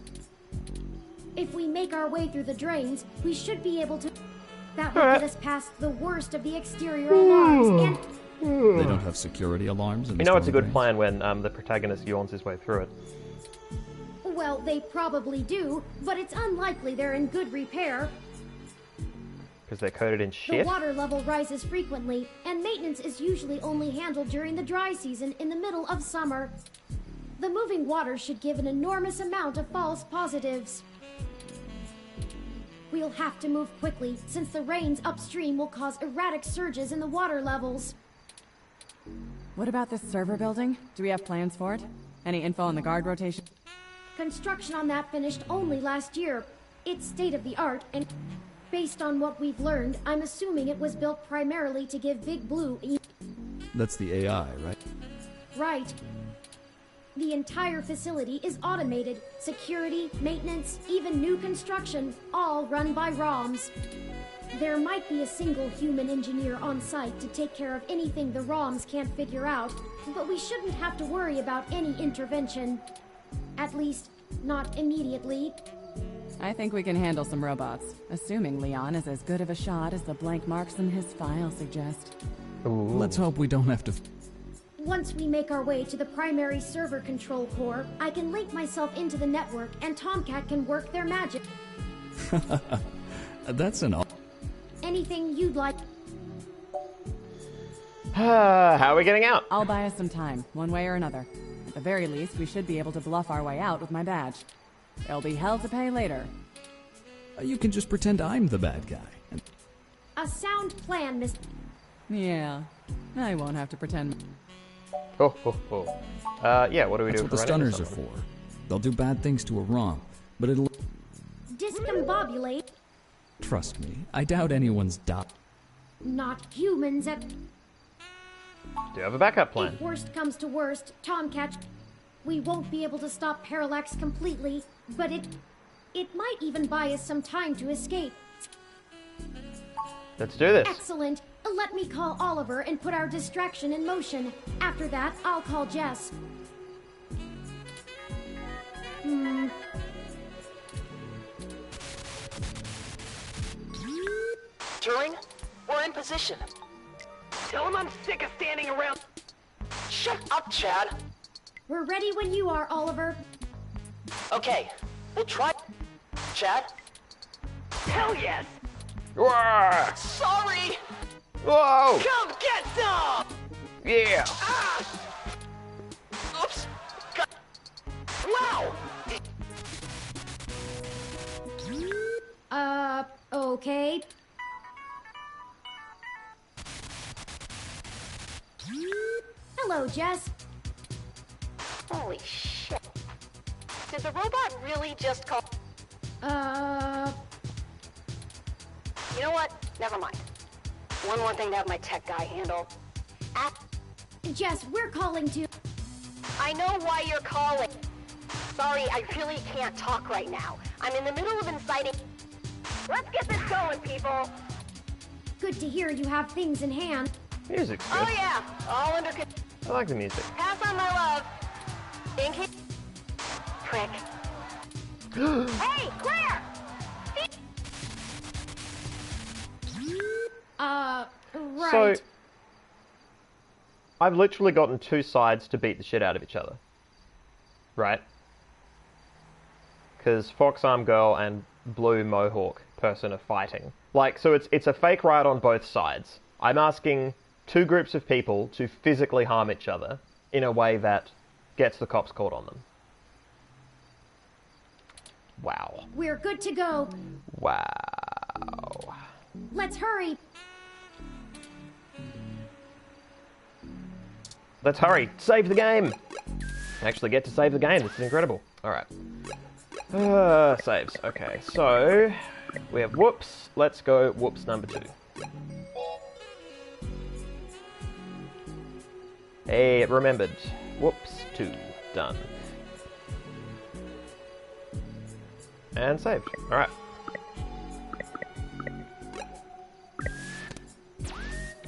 If we make our way through the drains, we should be able to... That will get us past the worst of the exterior alarms, and They don't have security alarms in the You know it's a good storm plan when the protagonist yawns his way through it. Well, they probably do, but it's unlikely they're in good repair. Because they're coated in The shit? water level rises frequently, and maintenance is usually only handled during the dry season in the middle of summer. The moving water should give an enormous amount of false positives. We'll have to move quickly, since the rains upstream will cause erratic surges in the water levels. What about this server building? Do we have plans for it? Any info on the guard rotation? Construction on that finished only last year. It's state-of-the-art, and based on what we've learned, I'm assuming it was built primarily to give Big Blue a... That's the AI, right? Right. The entire facility is automated. Security, maintenance, even new construction, all run by ROMs. There might be a single human engineer on site to take care of anything the ROMs can't figure out, but we shouldn't have to worry about any intervention. At least, not immediately. I think we can handle some robots, assuming Leon is as good of a shot as the blank marks in his file suggest. Ooh. Let's hope we don't have to... Once we make our way to the primary server control core, I can link myself into the network and Tomcat can work their magic. That's an... Anything you'd like. How are we getting out? I'll buy us some time, one way or another. At the very least, we should be able to bluff our way out with my badge. There'll be hell to pay later. You can just pretend I'm the bad guy. And A sound plan, Miss... Yeah, I won't have to pretend. Oh, oh, oh. Yeah, what do we that's do what the for running stunners are something? for. They'll do bad things to a ROM, but it'll... Discombobulate. Trust me, I doubt anyone's died. Not humans at... Do you have a backup plan? If worst comes to worst, Tomcat... We won't be able to stop Parallax completely, but it might even buy us some time to escape. Let's do this. Excellent. Let me call Oliver and put our distraction in motion. After that, I'll call Jess. Turing, we're in position. Tell him I'm sick of standing around. Shut up, Chad. We're ready when you are, Oliver. Okay, we'll try. Chad? Hell yes! Whoa! Sorry! Whoa! Come get some! Yeah! Ah! Oops! Wow! Okay. Hello, Jess. Holy shit. Did the robot really just call? You know what? Never mind. One more thing to have my tech guy handle. Jess, we're calling to... I know why you're calling. Sorry, I really can't talk right now. I'm in the middle of inciting... Let's get this going, people! Good to hear you have things in hand. Music's good. Oh yeah, all under control. I like the music. Pass on my love. In case... Prick. Hey, Claire! Right. So, I've literally gotten two sides to beat the shit out of each other. Right? Because Fox Arm Girl and Blue Mohawk person are fighting. Like, so it's a fake riot on both sides. I'm asking two groups of people to physically harm each other in a way that gets the cops called on them. Wow. We're good to go. Wow. Let's hurry. Let's hurry. Save the game. Actually get to save the game. This is incredible. Alright. Saves. Okay, so we have whoops. Let's go whoops number 2. Hey, it remembered. Whoops 2. Done. And saved. Alright.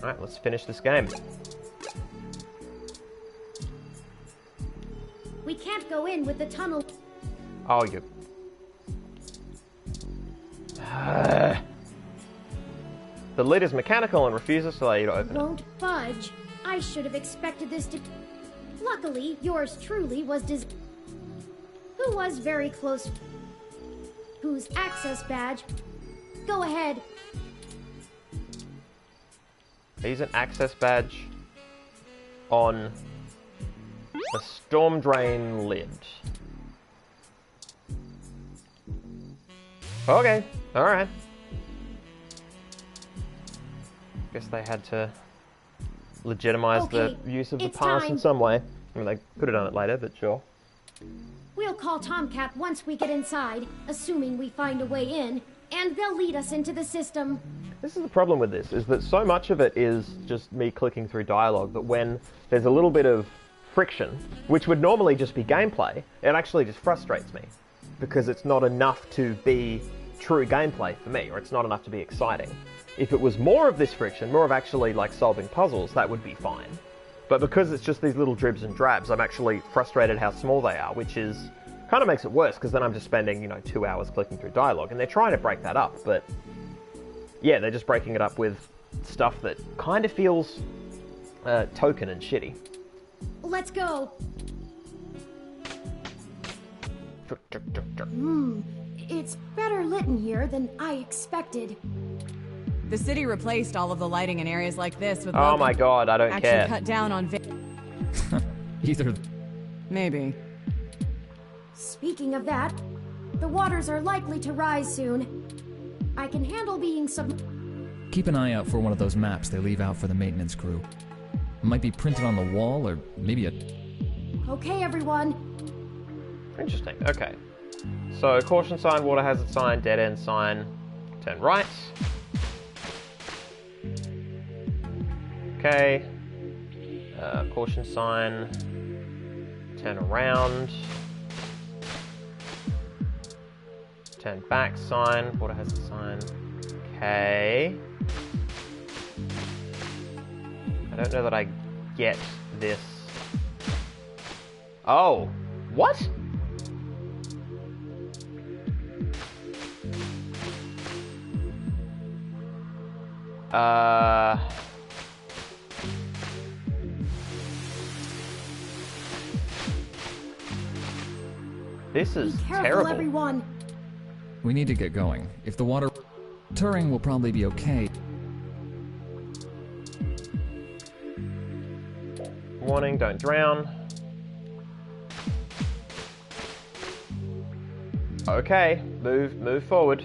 Alright, let's finish this game. We can't go in with the tunnel. Oh, you... The lid is mechanical and refuses to allow you to open it. Won't budge. I should have expected this to... Luckily, yours truly was who was very close... Whose access badge... Go ahead. Use an access badge on the storm drain lid. Okay, alright. Guess they had to legitimize the use of the pass in some way. I mean, they could have done it later, but sure. We'll call Tomcat once we get inside, assuming we find a way in, and they'll lead us into the system. This is the problem with this, is that so much of it is just me clicking through dialogue that when there's a little bit of friction, which would normally just be gameplay, it actually just frustrates me. Because it's not enough to be true gameplay for me, or it's not enough to be exciting. If it was more of this friction, more of actually like solving puzzles, that would be fine. But because it's just these little dribs and drabs, I'm actually frustrated how small they are, which is kind of makes it worse, because then I'm just spending, you know, 2 hours clicking through dialogue, and they're trying to break that up, but yeah, they're just breaking it up with stuff that kind of feels token and shitty. Let's go. It's better lit in here than I expected. The city replaced all of the lighting in areas like this with... Oh my god, I don't care. Actually cut down on... Either... Maybe. Speaking of that, the waters are likely to rise soon. I can handle being Keep an eye out for one of those maps they leave out for the maintenance crew. It might be printed on the wall, or maybe a... Okay, everyone. Interesting, okay. So, caution sign, water hazard sign, dead end sign, turn right. Okay. Caution sign, turn around. Turn back sign, water hazard sign. Okay. I don't know that I get this. Oh, what? This is Be careful, terrible. Everyone. We need to get going. If the water... Touring will probably be okay. Warning, don't drown. Okay, move forward.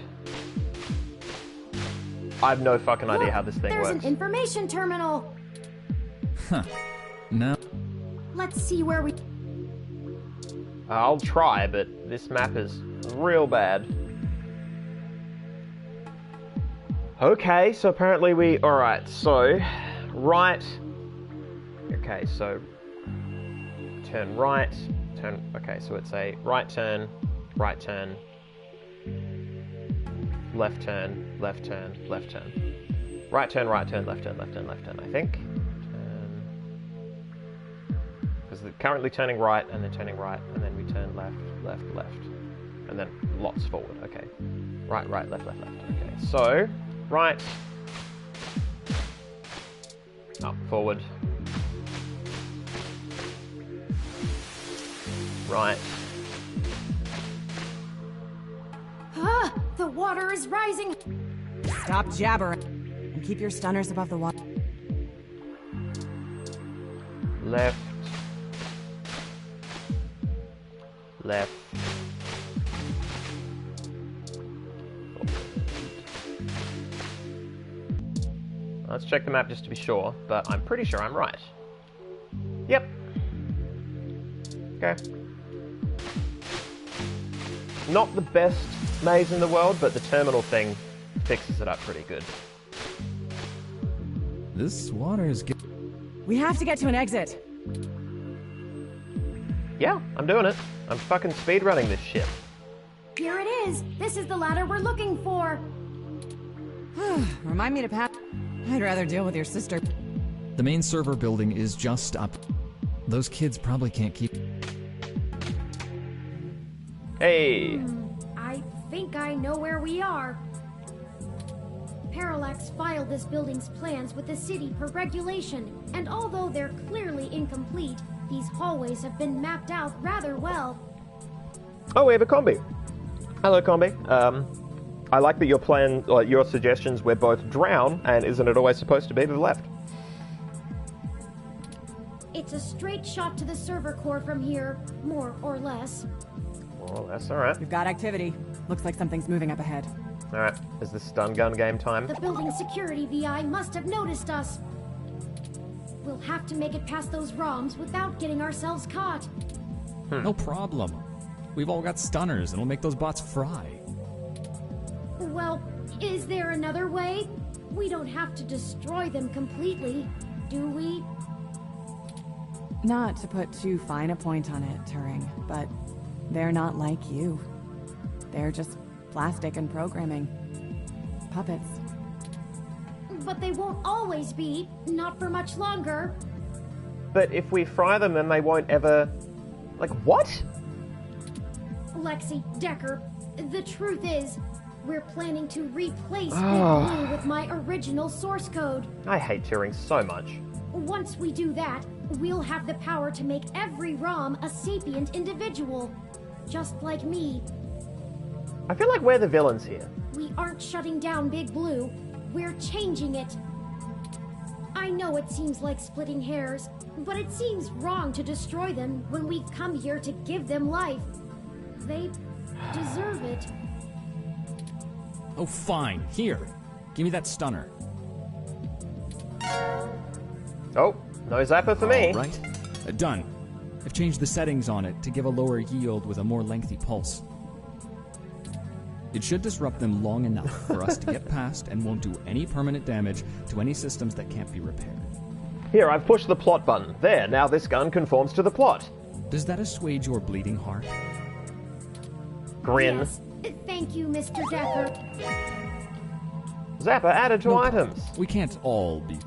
I have no fucking idea how this thing There's works. an information terminal. Huh. Now... Let's see where we... I'll try, but this map is real bad. Okay, so apparently we... Alright, so... Right... Okay, so... Turn right... Turn... Okay, so it's a right turn... Right turn... Left turn... Left turn... Left turn. Right turn, left turn, left turn, I think. Turn... Because they're currently turning right, and then turning right, and then we turn left, left, left. And then lots forward, okay. Right, left, left. Okay, so... Right. Up, forward. Right. Ah, the water is rising. Stop jabbering and keep your stunners above the water. Left. Left. Let's check the map just to be sure, but I'm pretty sure I'm right. Yep. Okay. Not the best maze in the world, but the terminal thing fixes it up pretty good. This water is... We have to get to an exit. Yeah, I'm doing it. I'm fucking speedrunning this shit. Here it is. This is the ladder we're looking for. Remind me to pass. I'd rather deal with your sister. The main server building is just up. Those kids probably can't keep... Hey! I think I know where we are. Parallax filed this building's plans with the city per regulation, and although they're clearly incomplete, these hallways have been mapped out rather well. Oh, we have a combi. Hello, combi. I like that your suggestions were both drown, and isn't it always supposed to be to the left? It's a straight shot to the server core from here, more or less. Well, that's alright. We've got activity. Looks like something's moving up ahead. Alright, is this stun gun game time? The building security VI must have noticed us. We'll have to make it past those ROMs without getting ourselves caught. No problem. We've all got stunners, and we'll make those bots fry. Well, is there another way? We don't have to destroy them completely, do we? Not to put too fine a point on it, Turing, but they're not like you. They're just plastic and programming. Puppets. But they won't always be, not for much longer. But if we fry them, then they won't ever... Like, what? Lexi, Decker, the truth is, we're planning to replace Big Blue with my original source code. I hate Turing so much. Once we do that, we'll have the power to make every ROM a sapient individual. Just like me. I feel like we're the villains here. We aren't shutting down Big Blue. We're changing it. I know it seems like splitting hairs, but it seems wrong to destroy them when we've come here to give them life. They deserve it. Oh, fine. Here. Give me that stunner. Oh, no zapper for me. All right. Done. I've changed the settings on it to give a lower yield with a more lengthy pulse. It should disrupt them long enough for us to get past and won't do any permanent damage to any systems that can't be repaired. Here, I've pushed the plot button. There, now this gun conforms to the plot. Does that assuage your bleeding heart? Grin. Yes. Thank you, Mr. Decker. Zapper added to items. We can't all be...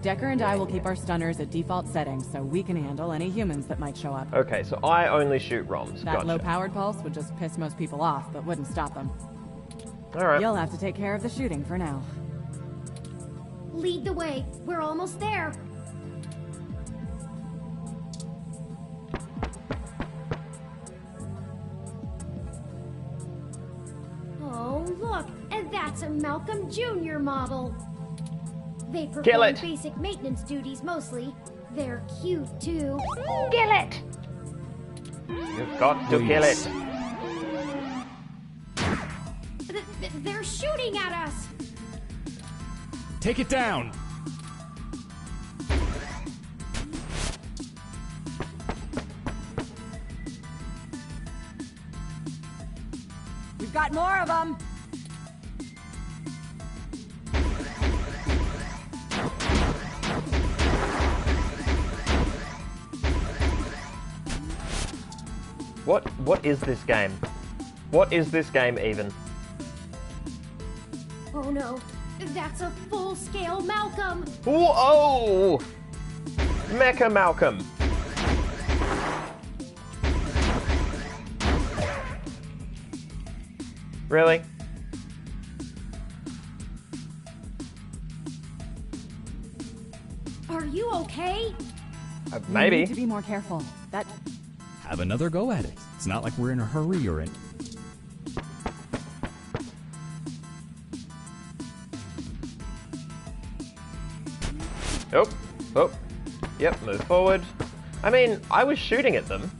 Decker and I will keep our stunners at default settings so we can handle any humans that might show up. Okay, so I only shoot ROMs. That Gotcha. low-powered pulse would just piss most people off, but wouldn't stop them. Alright. You'll have to take care of the shooting for now. Lead the way. We're almost there. Oh, look, and that's a Malcolm Jr. model. They perform basic maintenance duties mostly. They're cute, too. Kill it! You've got to kill it. They're shooting at us! Take it down! We've got more of them! What is this game? What is this game even? Oh no, that's a full-scale Malcolm! Whoa! Mecha Malcolm. Really? Are you okay? Maybe. You need to be more careful. That... Have another go at it. It's not like we're in a hurry or in... Oh, oh. Yep, move forward. I mean, I was shooting at them.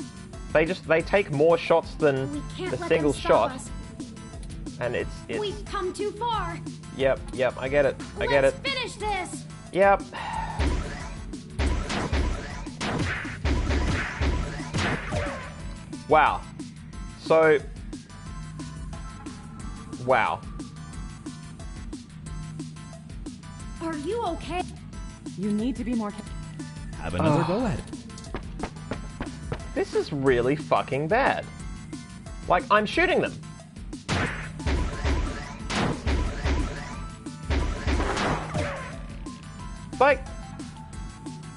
They take more shots than the single shot. Us. And it's... We've come too far. Yep, I get it. I get it. Let's finish this. Yep. Wow. So... Wow. Are you okay? You need to be more careful. Have another go at it. This is really fucking bad. Like, I'm shooting them. Like,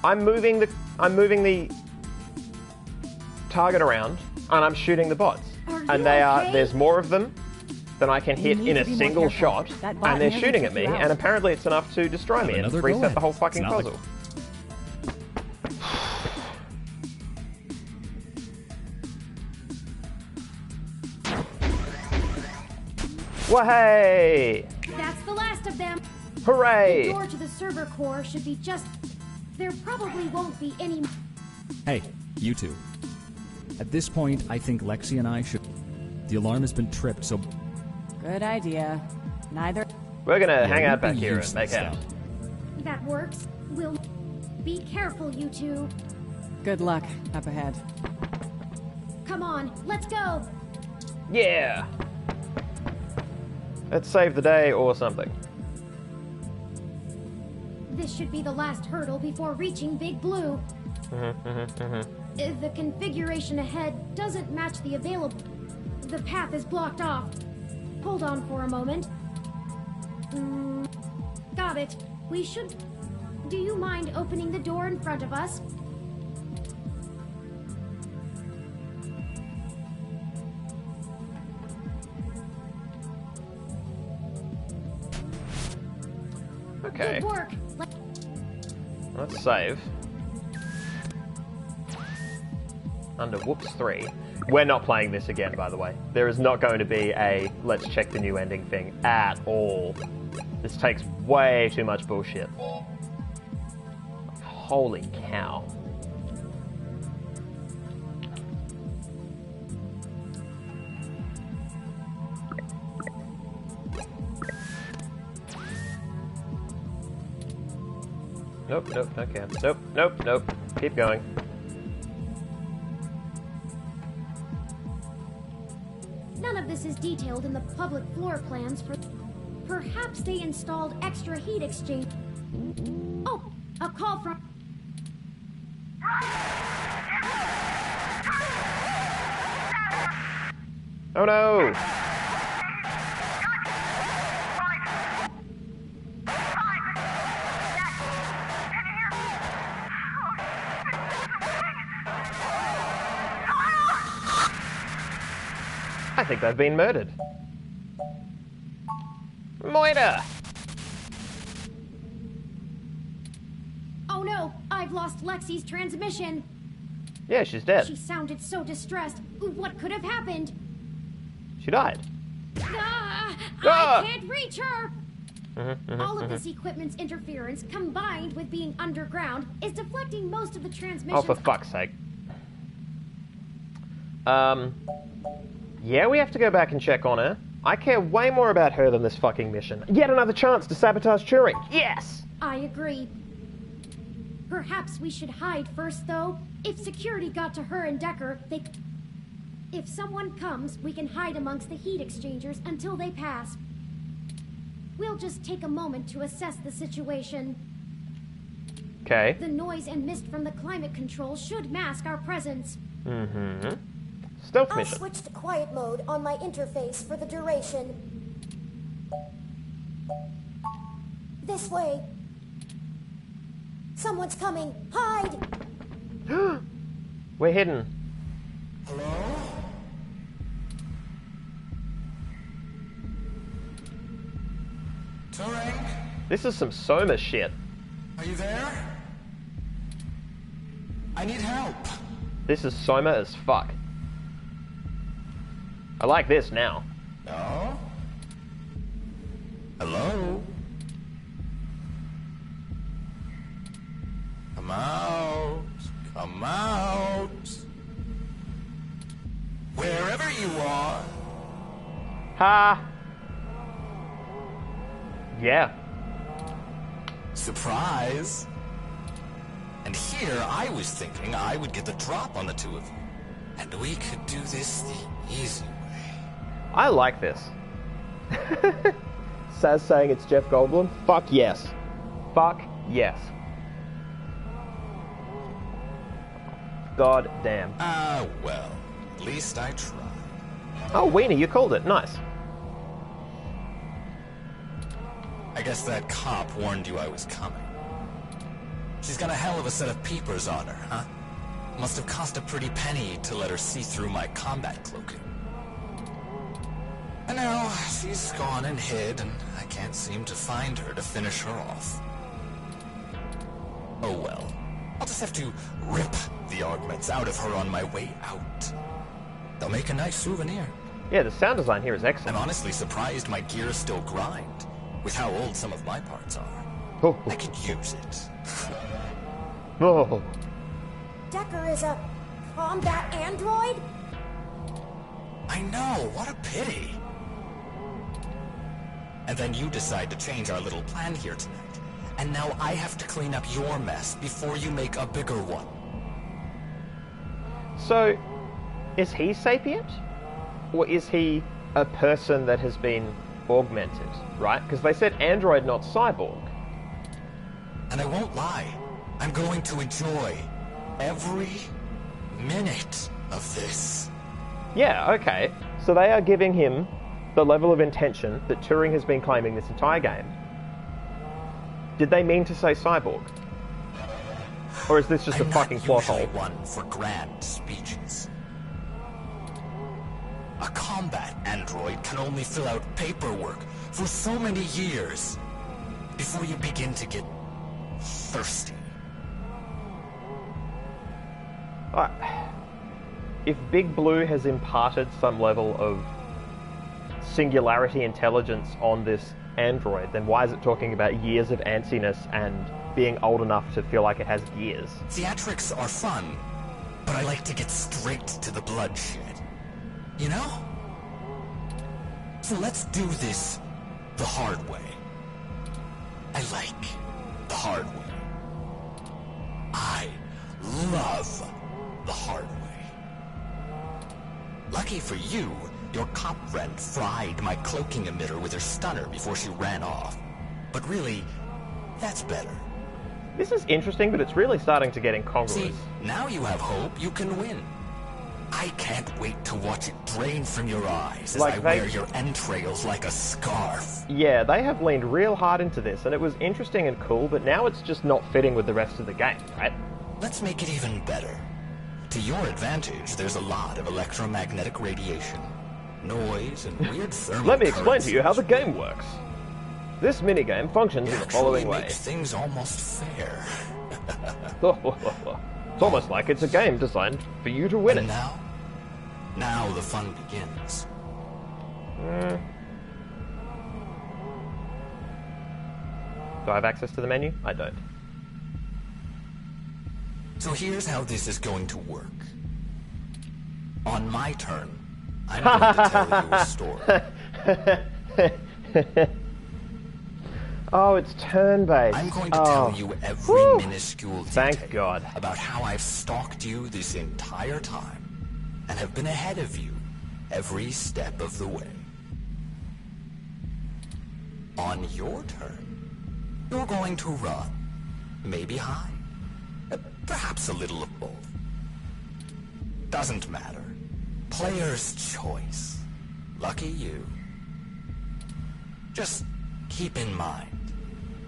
I'm moving the target around, and I'm shooting the bots. Are you And okay? there's more of them. that I can hit in a single shot, and they're shooting at me, and apparently it's enough to destroy me and reset the whole fucking puzzle. Wahey! That's the last of them. Hooray! The door to the server core should be just... There probably won't be any... Hey, you two. At this point, I think Lexi and I should... The alarm has been tripped, so... Good idea. Neither... We're gonna hang out back here and make out. That works. We'll... Be careful, you two. Good luck up ahead. Come on, let's go. Yeah! Let's save the day or something. This should be the last hurdle before reaching Big Blue. The configuration ahead doesn't match the available... The path is blocked off. Hold on for a moment. Got it. We should... Do you mind opening the door in front of us? Okay. Good work. Let's save. Under whoops 3. We're not playing this again, by the way. There is not going to be a let's check the new ending thing at all. This takes way too much bullshit. Holy cow. Nope, nope, okay. Nope, nope, nope. Keep going. None of this is detailed in the public floor plans for... Perhaps they installed extra heat exchange... Oh! A call from... Oh no! I think they've been murdered. Moira! Oh no! I've lost Lexi's transmission! Yeah, she's dead. She sounded so distressed. What could have happened? She died. Ah! Ah! I can't reach her! All of this equipment's interference, combined with being underground, is deflecting most of the transmission. Oh, for fuck's sake. Yeah, we have to go back and check on her. I care way more about her than this fucking mission. Yet another chance to sabotage Turing. Yes! I agree. Perhaps we should hide first, though. If security got to her and Decker, they... If someone comes, we can hide amongst the heat exchangers until they pass. We'll just take a moment to assess the situation. Okay. The noise and mist from the climate control should mask our presence. Stealth I'll mission. switch to quiet mode on my interface for the duration. This way. Someone's coming. Hide! We're hidden. Hello? Turing? This is some Soma shit. Are you there? I need help. This is Soma as fuck. I like this now. No? Hello? Come out. Come out. Wherever you are. Ha! Yeah. Surprise. And here I was thinking I would get the drop on the two of you. And we could do this the easy way. I like this. Saz saying it's Jeff Goldblum? Fuck yes. Fuck yes. God damn. Ah, well. At least I tried. Oh, Weenie, you called it. Nice. I guess that cop warned you I was coming. She's got a hell of a set of peepers on her, huh? Must have cost a pretty penny to let her see through my combat cloaking. I know, she's gone and hid, and I can't seem to find her to finish her off. Oh well. I'll just have to rip the augments out of her on my way out. They'll make a nice souvenir. Yeah, the sound design here is excellent. I'm honestly surprised my gears still grind, with how old some of my parts are. Oh. I could use it. Oh. Decker is a combat android? I know, what a pity. And then you decide to change our little plan here tonight. And now I have to clean up your mess before you make a bigger one. So, is he sapient? Or is he a person that has been augmented, right? Because they said android, not cyborg. And I won't lie, I'm going to enjoy every minute of this. Yeah, okay. So they are giving him the level of intention that Turing has been claiming this entire game. Did they mean to say cyborg? Or is this just a fucking plot hole? I'm not usually one for grand speeches. A combat android can only fill out paperwork for so many years before you begin to get thirsty. If Big Blue has imparted some level of singularity intelligence on this android, then why is it talking about years of antsiness and being old enough to feel like it has gears? Theatrics are fun, but I like to get straight to the bloodshed. You know? So let's do this the hard way. I like the hard way. I love the hard way. Lucky for you, your cop friend fried my cloaking emitter with her stunner before she ran off. But really, that's better. This is interesting, but it's really starting to get incongruous. See, now you have hope you can win. I can't wait to watch it drain from your eyes as I wear your entrails like a scarf. Yeah, they have leaned real hard into this, and it was interesting and cool, but now it's just not fitting with the rest of the game, right? Let's make it even better. To your advantage, there's a lot of electromagnetic radiation, noise, and weird thermal Let me explain currents. to you how the game works. This minigame functions in the following way. Makes things almost fair. It's almost like it's a game designed for you to win it. Now the fun begins. Do I have access to the menu? I don't. So here's how this is going to work. On my turn, I'm going to tell you a story. Oh, it's turn-based. I'm going to tell you every minuscule detail Thank God. about how I've stalked you this entire time and have been ahead of you every step of the way. On your turn, you're going to run, maybe hide, perhaps a little of both. Doesn't matter. Player's choice. Lucky you. Just keep in mind,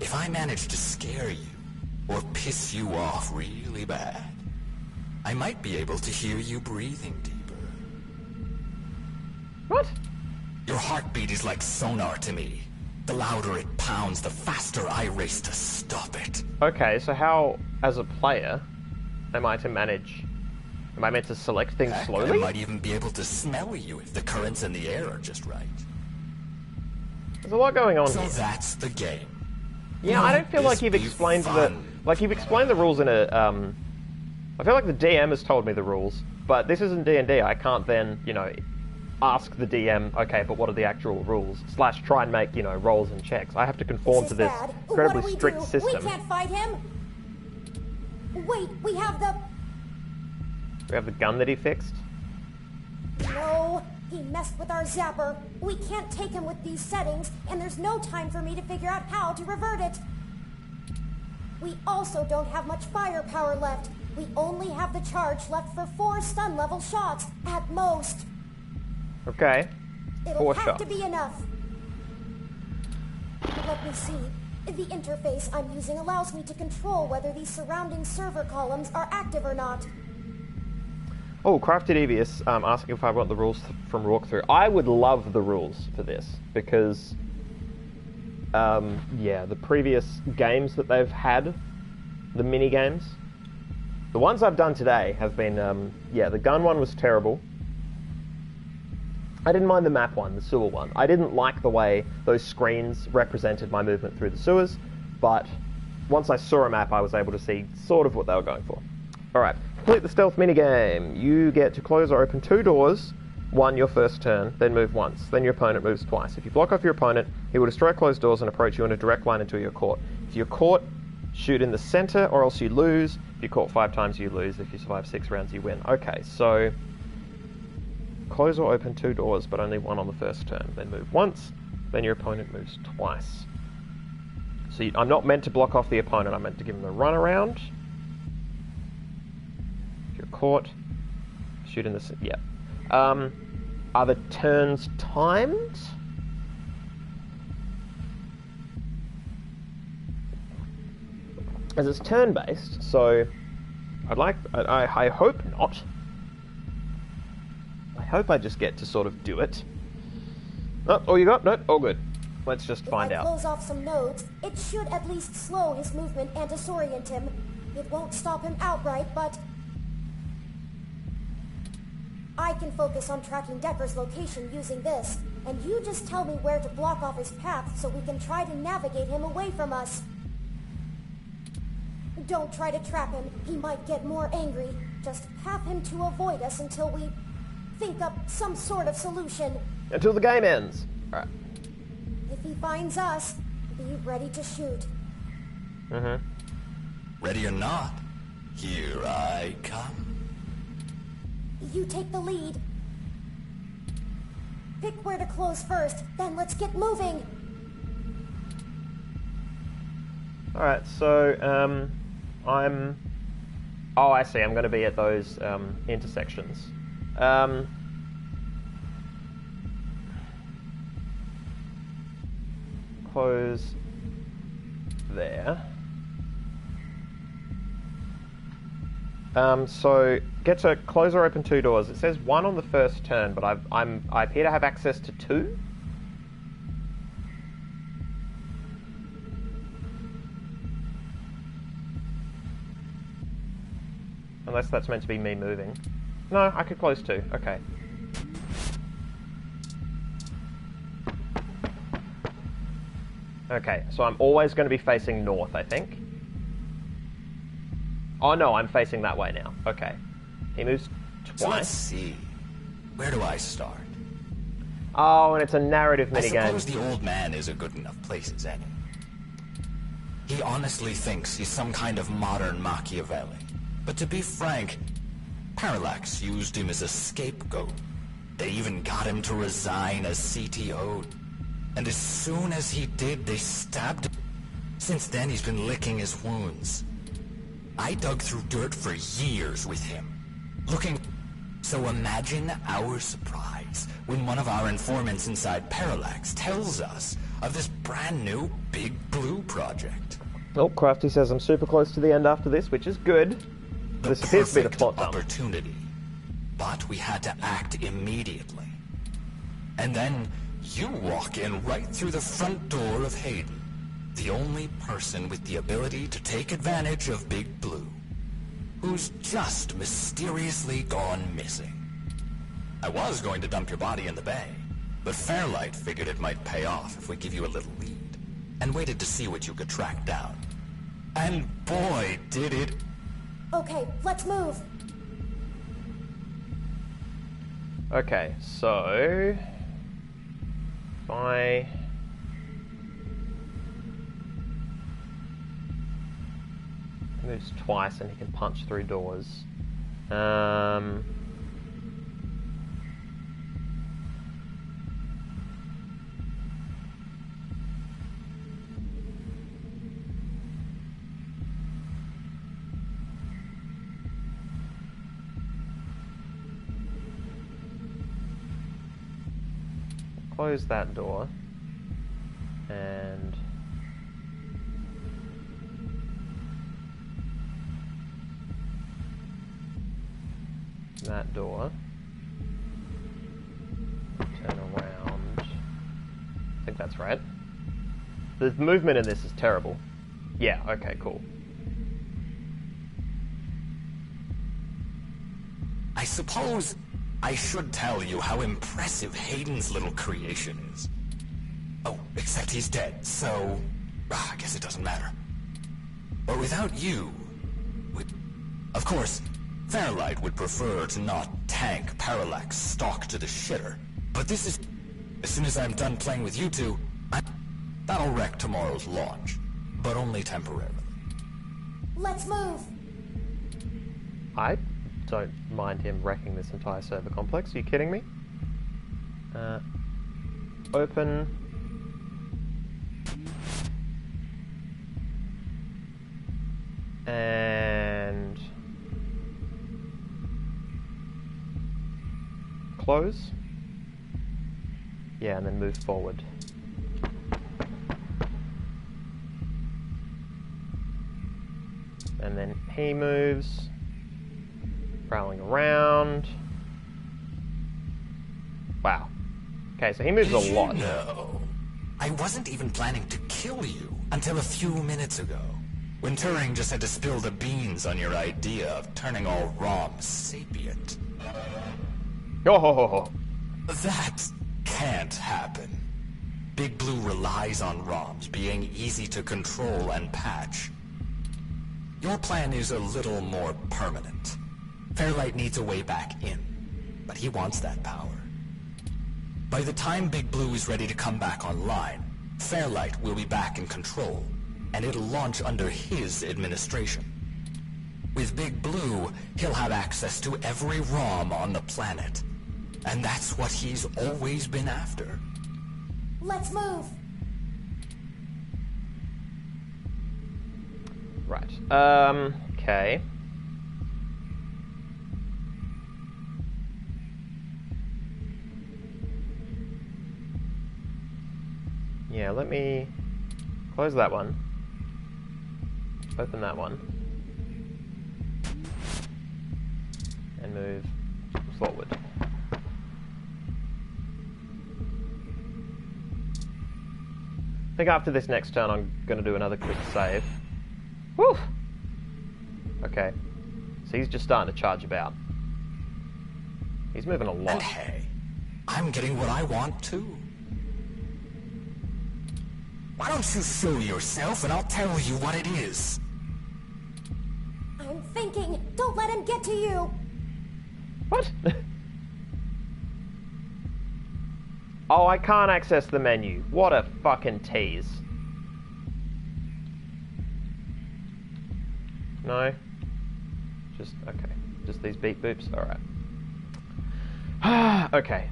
if I manage to scare you or piss you off really bad, I might be able to hear you breathing deeper. What? Your heartbeat is like sonar to me. The louder it pounds, the faster I race to stop it. Okay, so how, as a player, am I to manage... Am I meant to select things slowly? I might even be able to smell you if the currents in the air are just right. There's a lot going on here. So that's the game. Yeah, I don't feel like you've explained the... Like, you've explained the rules in a, I feel like the DM has told me the rules, but this isn't D&D. I can't then, you know, ask the DM, okay, but what are the actual rules? / try and make, you know, rolls and checks. I have to conform to this incredibly strict system. We can't fight him. Wait, we have the... We have the gun that he fixed? No, he messed with our zapper. We can't take him with these settings, and there's no time for me to figure out how to revert it. We also don't have much firepower left. We only have the charge left for 4 stun level shots, at most. Okay. It'll have to be enough. Let me see. The interface I'm using allows me to control whether these surrounding server columns are active or not. Oh, Crafty Devious asking if I want the rules from walkthrough. I would love the rules for this because, yeah, the previous games that they've had, the mini games, the ones I've done today have been, yeah, the gun one was terrible. I didn't mind the map one, the sewer one. I didn't like the way those screens represented my movement through the sewers, but once I saw a map, I was able to see sort of what they were going for. Alright, complete the stealth minigame. You get to close or open 2 doors, 1 your first turn, then move once. Then your opponent moves twice. If you block off your opponent, he will destroy closed doors and approach you in a direct line until you're caught. If you're caught, shoot in the center or else you lose. If you're caught 5 times, you lose. If you survive 6 rounds, you win. Okay, so close or open 2 doors, but only 1 on the first turn. Then move once, then your opponent moves twice. So I'm not meant to block off the opponent, I'm meant to give him a run around. If you're caught, shoot in the... yeah. Are the turns timed? As it's turn-based, so I hope not. I hope I just get to sort of do it. Oh, all you got? No, all good. Let's just find out. If I close off some nodes, it should at least slow his movement and disorient him. It won't stop him outright, but I can focus on tracking Decker's location using this, and you just tell me where to block off his path so we can try to navigate him away from us. Don't try to trap him. He might get more angry. Just have him to avoid us until we think up some sort of solution. Until the game ends. Alright. If he finds us, be ready to shoot. Mm-hmm. Ready or not, here I come. You take the lead. Pick where to close first, then let's get moving. Alright, so, I'm... oh, I see, I'm going to be at those, intersections. Close there. So get to close or open 2 doors. It says 1 on the first turn, but I appear to have access to 2. Unless that's meant to be me moving. No, I could close 2. Okay. Okay, so I'm always going to be facing north, I think. Oh no, I'm facing that way now. Okay. He moves twice. So let's see. Where do I start? Oh, and it's a narrative minigame. I suppose the old man is a good enough place as any. He honestly thinks he's some kind of modern Machiavelli. But to be frank, Parallax used him as a scapegoat. They even got him to resign as CTO. And as soon as he did, they stabbed him. Since then, he's been licking his wounds. I dug through dirt for years with him, looking... So imagine our surprise when one of our informants inside Parallax tells us of this brand new Big Blue project. Oh, Crafty says I'm super close to the end after this, which is good. This appears to be the plot dump. Opportunity. But we had to act immediately. And then you walk in right through the front door of Hayden, the only person with the ability to take advantage of Big Blue, who's just mysteriously gone missing. I was going to dump your body in the bay, but Fairlight figured it might pay off if we give you a little lead, and waited to see what you could track down. And boy, did it... Okay, let's move. Okay, so... if I... moves twice and he can punch through doors. Close that door and that door. Turn around. I think that's right. The movement in this is terrible. Yeah, okay, cool. I suppose I should tell you how impressive Hayden's little creation is. Oh, except he's dead, so I guess it doesn't matter. But without you, of course, Fairlight would prefer to not tank Parallax stock to the shitter. But this is... As soon as I'm done playing with you two, that'll wreck tomorrow's launch. But only temporarily. Let's move! I don't mind him wrecking this entire server complex. Are you kidding me? Open. And... close. Yeah, and then move forward. And then he moves, prowling around. Wow. Okay, so he moves a lot. No, I wasn't even planning to kill you until a few minutes ago, when Turing just had to spill the beans on your idea of turning all ROMs sapient. Oh. That can't happen. Big Blue relies on ROMs being easy to control and patch. Your plan is a little more permanent. Fairlight needs a way back in, but he wants that power. By the time Big Blue is ready to come back online, Fairlight will be back in control, and it'll launch under his administration. With Big Blue, he'll have access to every ROM on the planet, and that's what he's always been after. Let's move! Right. Okay. Yeah, let me close that one. Open that one. And move forward. I think after this next turn I'm going to do another quick save. Whew! Okay. So he's just starting to charge about. He's moving a lot. And hey, I'm getting what I want too. Why don't you show yourself and I'll tell you what it is? I'm thinking. Don't let him get to you. What? Oh, I can't access the menu. What a fucking tease. No? Just, okay. Just these beep boops? Alright. Okay,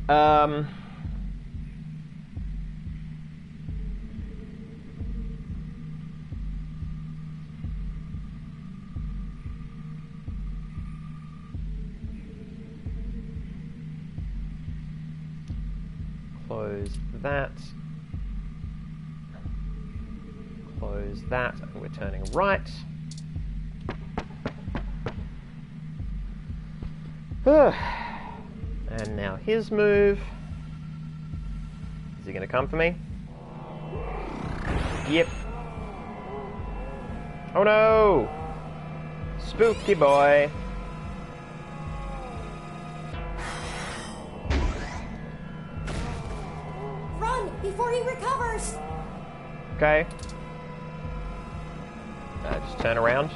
close that. Close that, and we're turning right. And now his move. Is he going to come for me? Yep. Oh no! Spooky boy. Run before he recovers! Okay. Just turn around.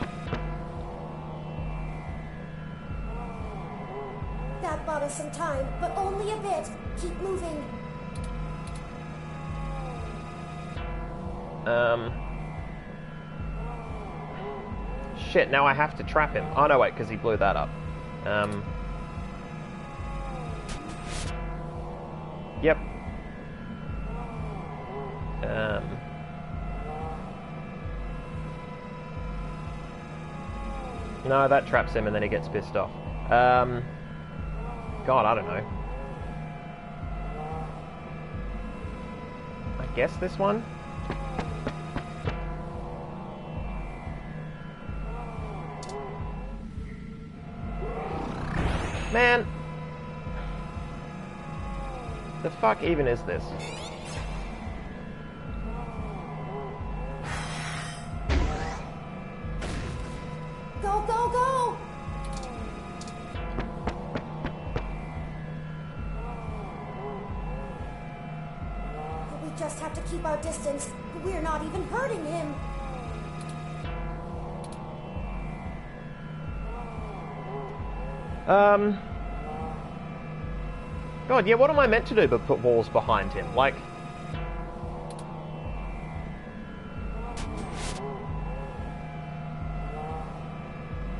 That bought us some time, but only a bit. Keep moving. Shit, now I have to trap him. Oh no, wait, because he blew that up. Yep. No, that traps him and then he gets pissed off. God, I don't know. I guess this one? Man! The fuck even is this? Go, go, go! We just have to keep our distance. We're not even hurting him. God, yeah, what am I meant to do but put walls behind him? Like...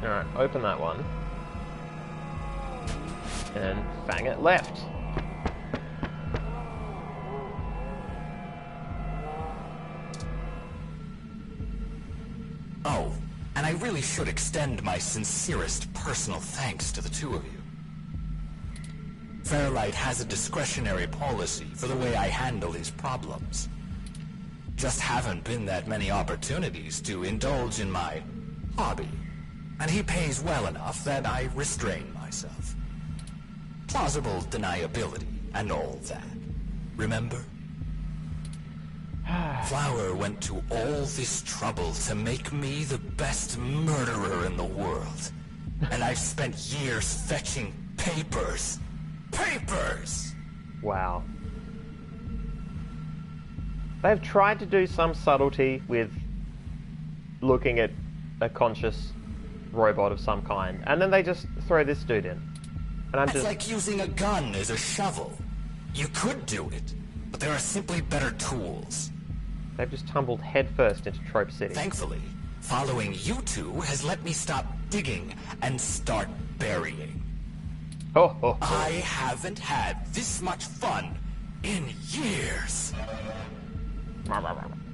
Alright, open that one. And fang it left. Oh, and I really should extend my sincerest personal thanks to the two of you. Fairlight has a discretionary policy for the way I handle his problems. Just haven't been that many opportunities to indulge in my hobby. And he pays well enough that I restrain myself. Plausible deniability and all that. Remember? Flower went to all this trouble to make me the best murderer in the world. And I've spent years fetching papers. Papers! Wow. They've tried to do some subtlety with looking at a conscious robot of some kind, and then they just throw this dude in. And I'm It's just... like using a gun as a shovel. You could do it, but there are simply better tools. They've just tumbled headfirst into Trope City. Thankfully, following you two has let me stop digging and start burying. I haven't had this much fun in years.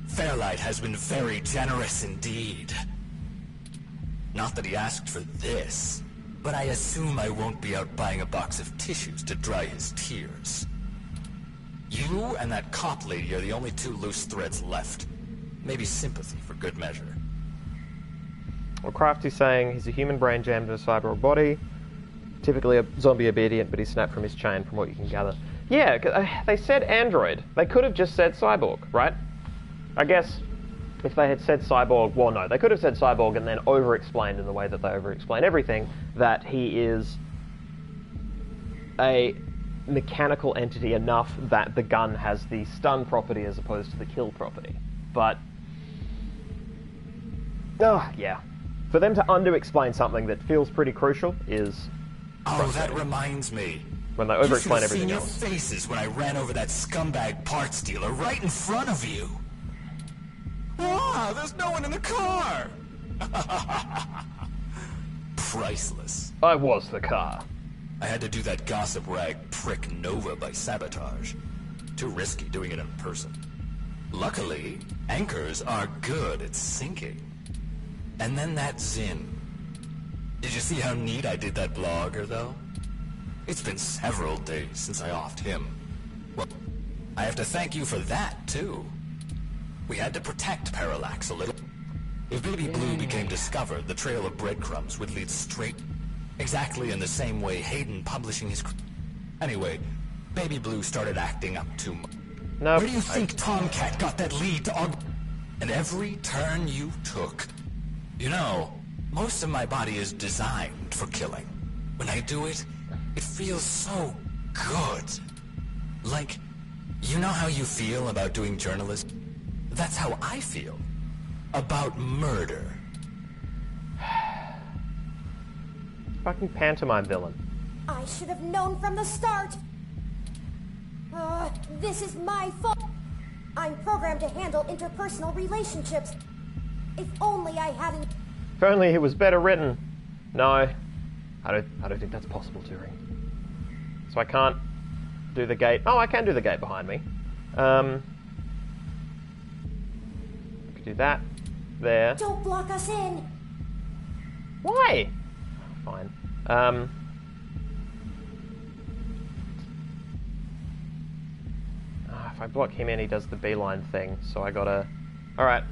Fairlight has been very generous indeed. Not that he asked for this, but I assume I won't be out buying a box of tissues to dry his tears. You and that cop lady are the only two loose threads left. Maybe sympathy for good measure. Well, Crafty's saying he's a human brain jammed in a cyborg body. Typically a zombie obedient, but he snapped from his chain from what you can gather. Yeah, they said android. They could have just said cyborg, right? I guess if they had said cyborg, well, no, they could have said cyborg and then over-explained in the way that they over-explain everything, that he is a mechanical entity enough that the gun has the stun property as opposed to the kill property. But, yeah. For them to under-explain something that feels pretty crucial is... Oh, that reminds me. When they over-explain everything you else. should have seen your faces when I ran over that scumbag parts dealer right in front of you. Ah, there's no one in the car! Priceless. I was the car. I had to do that gossip rag prick Nova by sabotage. Too risky doing it in person. Luckily, anchors are good at sinking. And then that Zin. Did you see how neat I did that blogger, though? It's been several days since I offed him. Well, I have to thank you for that, too. We had to protect Parallax a little. If Baby Blue became discovered, the trail of breadcrumbs would lead straight... Exactly in the same way Hayden publishing his... Anyway, Baby Blue started acting up too much. Nope. Where do you think Tomcat got that lead to And every turn you took... You know, most of my body is designed for killing. When I do it, it feels so good. Like, you know how you feel about doing journalism? That's how I feel about murder. Fucking pantomime villain. I should have known from the start. This is my fault. I'm programmed to handle interpersonal relationships. If only I hadn't... If only it was better written. No, I don't think that's possible, Turing. So I can't do the gate. Oh, I can do the gate behind me. I could do that. There. Don't block us in. Why? Fine. If I block him in, he does the beeline thing. So I gotta... Alright,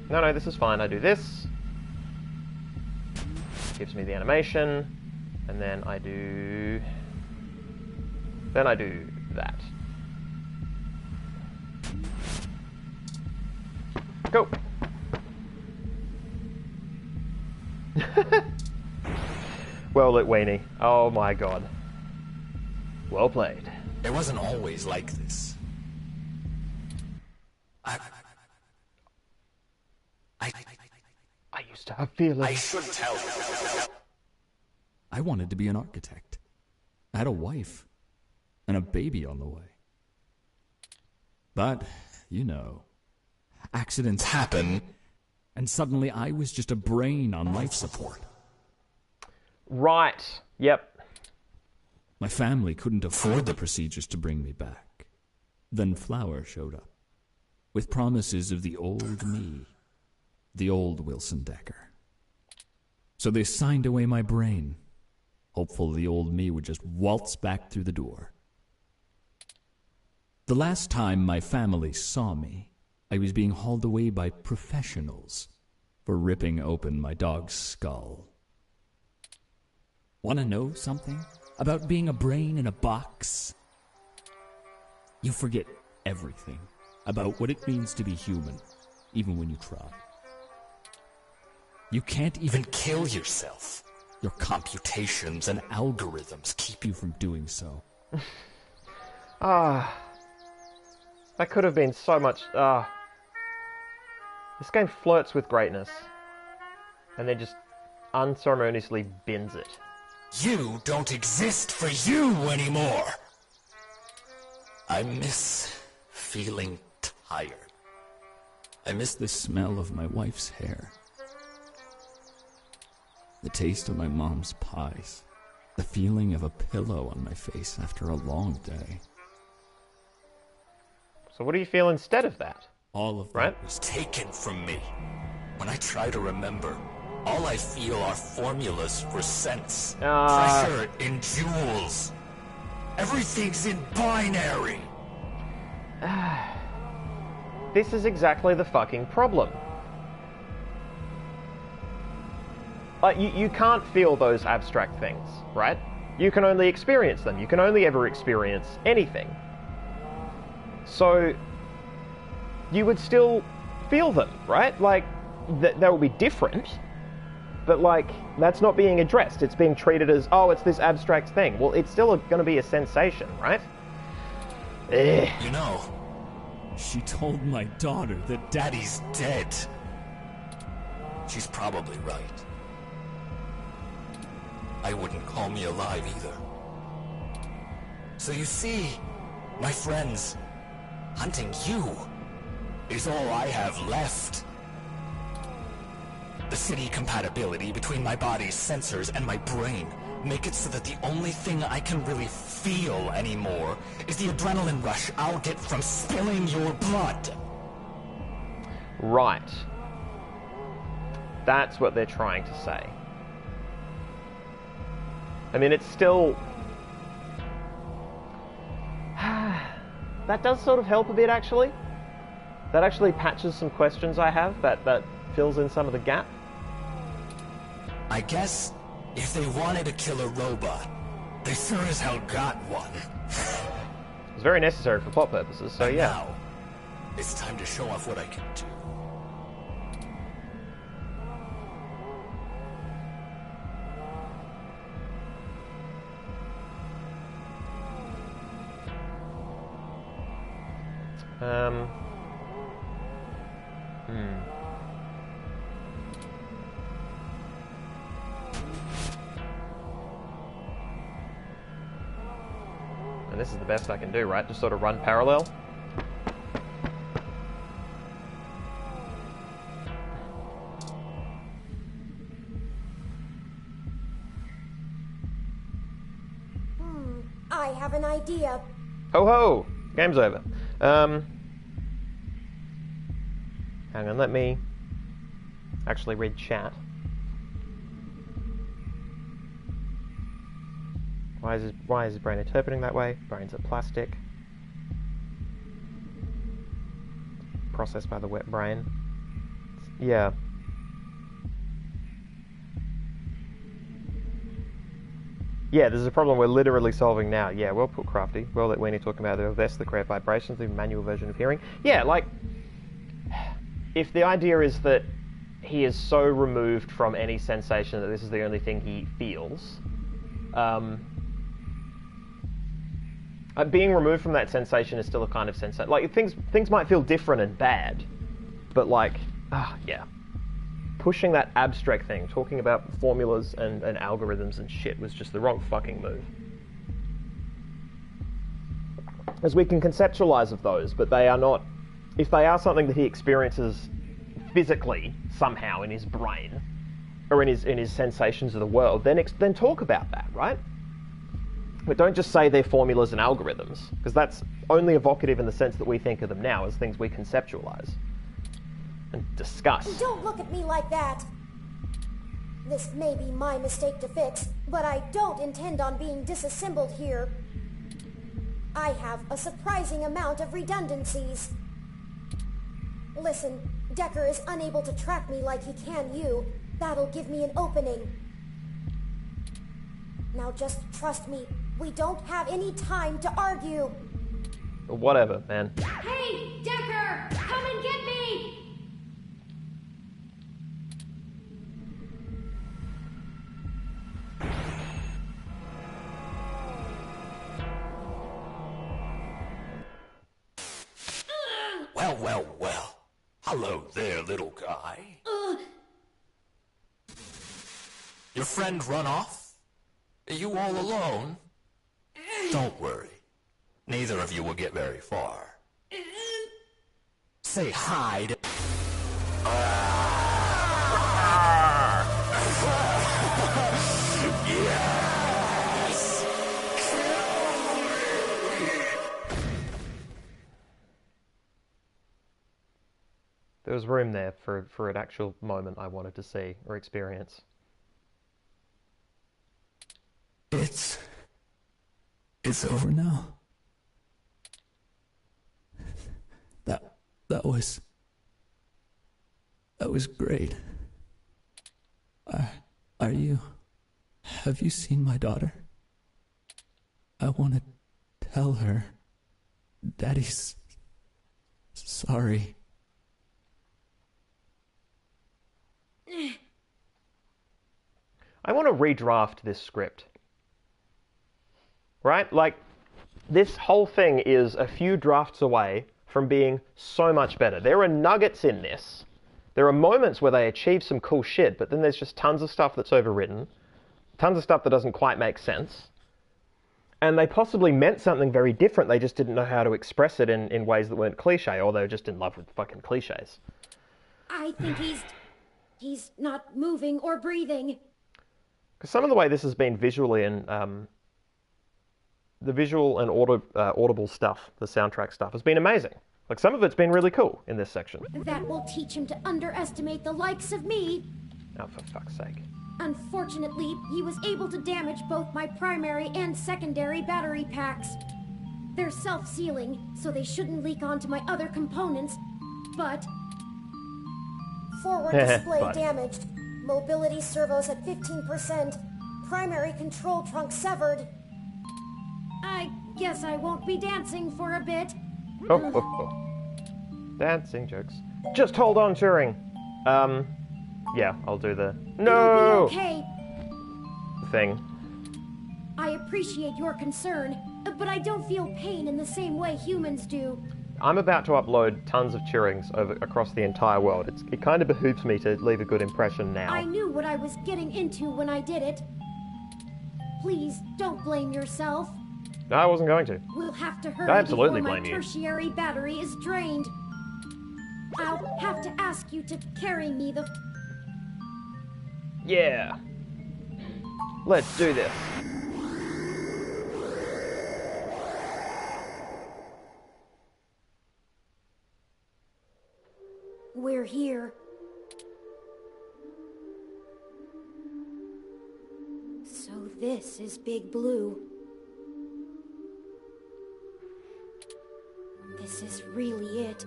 no, this is fine. I do this. Gives me the animation. And then I do... Then I do that. Go! Well lit, Weenie. Oh my god. Well played. It wasn't always like this. I used to have feelings. I should tell you. I wanted to be an architect. I had a wife. And a baby on the way. But, you know, accidents happen. And suddenly I was just a brain on life support. Right. Yep. My family couldn't afford the procedures to bring me back. Then Flower showed up. With promises of the old me. The old Wilson Decker. So they signed away my brain. Hopeful the old me would just waltz back through the door. The last time my family saw me, I was being hauled away by professionals for ripping open my dog's skull. Want to know something about being a brain in a box? You forget everything about what it means to be human, even when you try. You can't even kill yourself. Your computations and algorithms keep you from doing so. That could have been so much... This game flirts with greatness. And then just unceremoniously bins it. You don't exist for you anymore. I miss feeling tired. I miss the smell of my wife's hair. The taste of my mom's pies. The feeling of a pillow on my face after a long day. So what do you feel instead of that? All of right? That was taken from me. When I try to remember, all I feel are formulas for sense. Pressure in joules. Everything's in binary. This is exactly the fucking problem. You can't feel those abstract things, right? You can only experience them. You can only ever experience anything. So, you would still feel them, right? Like, they will be different, but like, that's not being addressed. It's being treated as, oh, it's this abstract thing. Well, it's still going to be a sensation, right? You know, she told my daughter that Daddy's dead. She's probably right. I wouldn't call me alive either. So you see, my friends, hunting you is all I have left. The city compatibility between my body's sensors and my brain make it so that the only thing I can really feel anymore is the adrenaline rush I'll get from spilling your blood. Right. That's what they're trying to say. I mean, it's still... That does sort of help a bit, actually. That actually patches some questions I have, that fills in some of the gap. I guess if they wanted to kill a robot, they sure as hell got one. It's very necessary for plot purposes, so yeah. Now, it's time to show off what I can do. And this is the best I can do, right? Just sort of run parallel. I have an idea. Ho ho! Game's over. Hang on, let me actually read chat. Why is his brain interpreting that way? Brains are plastic. Processed by the wet brain. Yeah. Yeah, there's a problem we're literally solving now. Yeah, well put, Crafty. Well let Weenie talking about the vest, the correct vibrations, the manual version of hearing. Yeah, like, if the idea is that he is so removed from any sensation that this is the only thing he feels, being removed from that sensation is still a kind of sensation. Like, things might feel different and bad, but like, yeah. Pushing that abstract thing, talking about formulas and algorithms and shit was just the wrong fucking move. As we can conceptualize of those, but they are not, if they are something that he experiences physically somehow in his brain, or in his sensations of the world, then talk about that, right? But don't just say they're formulas and algorithms, because that's only evocative in the sense that we think of them now as things we conceptualize and discuss. Don't look at me like that! This may be my mistake to fix, but I don't intend on being disassembled here. I have a surprising amount of redundancies. Listen, Decker is unable to track me like he can you. That'll give me an opening. Now just trust me, we don't have any time to argue. Whatever, man. Hey, Decker! Come and get me! Well, well, well. Hello there, little guy. Your friend run off? Are you all alone? Don't worry. Neither of you will get very far. Say hi to... Yes! There was room there for an actual moment I wanted to see or experience. It's over now. That was great. Have you seen my daughter? I want to tell her Daddy's sorry. I want to redraft this script. Right? Like, this whole thing is a few drafts away from being so much better. There are nuggets in this. There are moments where they achieve some cool shit, but then there's just tons of stuff that's overwritten, tons of stuff that doesn't quite make sense, and they possibly meant something very different. They just didn't know how to express it in ways that weren't cliche, or they were just in love with fucking cliches. I think he's not moving or breathing. Because some of the way this has been visually and the visual and audible stuff, the soundtrack stuff, has been amazing. Like, some of it's been really cool in this section. That will teach him to underestimate the likes of me. Oh, for fuck's sake. Unfortunately, he was able to damage both my primary and secondary battery packs. They're self-sealing, so they shouldn't leak onto my other components, but... Forward display damaged. Mobility servos at 15%. Primary control trunk severed. I guess I won't be dancing for a bit. Dancing jokes. Just hold on, Turing. Yeah, I'll do the It'll be okay. thing. I appreciate your concern, but I don't feel pain in the same way humans do. I'm about to upload tons of Turings across the entire world. It kind of behooves me to leave a good impression now. I knew what I was getting into when I did it. Please, don't blame yourself. No, I wasn't going to. We'll have to hurry I absolutely before my blame you. tertiary battery is drained. I'll have to ask you to carry me the... Yeah. Let's do this. We're here. So this is Big Blue. This is really it.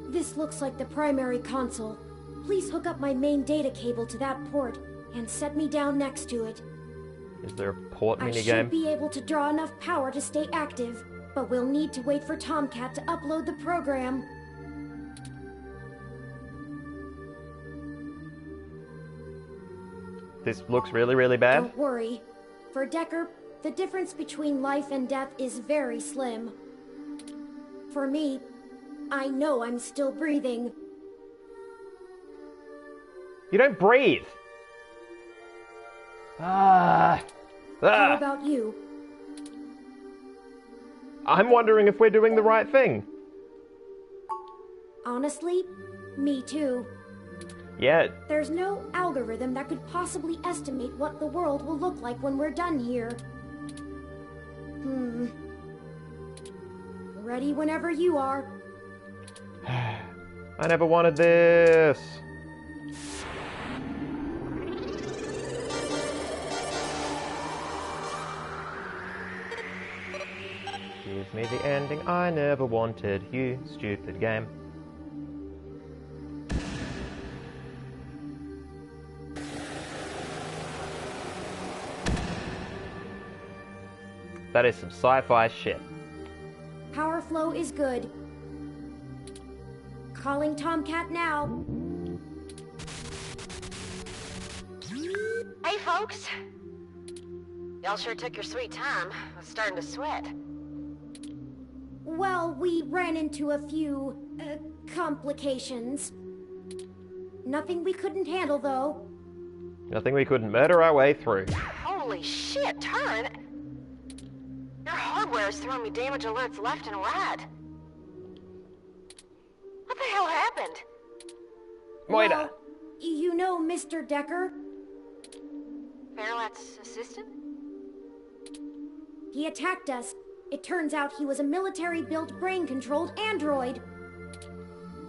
This looks like the primary console. Please hook up my main data cable to that port and set me down next to it. Is there a port I minigame? should be able to draw enough power to stay active, but we'll need to wait for Tomcat to upload the program. This looks really, really bad. Don't worry. For Decker, the difference between life and death is very slim. For me, I know I'm still breathing. You don't breathe! How about you? I'm wondering if we're doing the right thing. Honestly, me too. Yeah. There's no algorithm that could possibly estimate what the world will look like when we're done here. Ready whenever you are. I never wanted this. Give me the ending I never wanted, you stupid game. That is some sci-fi shit. Power flow is good. Calling Tomcat now. Hey, folks. Y'all sure took your sweet time. I was starting to sweat. Well, we ran into a few, complications. Nothing we couldn't handle, though. Nothing we couldn't murder our way through. Holy shit, Turn! Your hardware is throwing me damage alerts left and right. What the hell happened? Moira. Well, you know Mr. Decker? Fairlight's assistant? He attacked us. It turns out he was a military-built, brain-controlled android.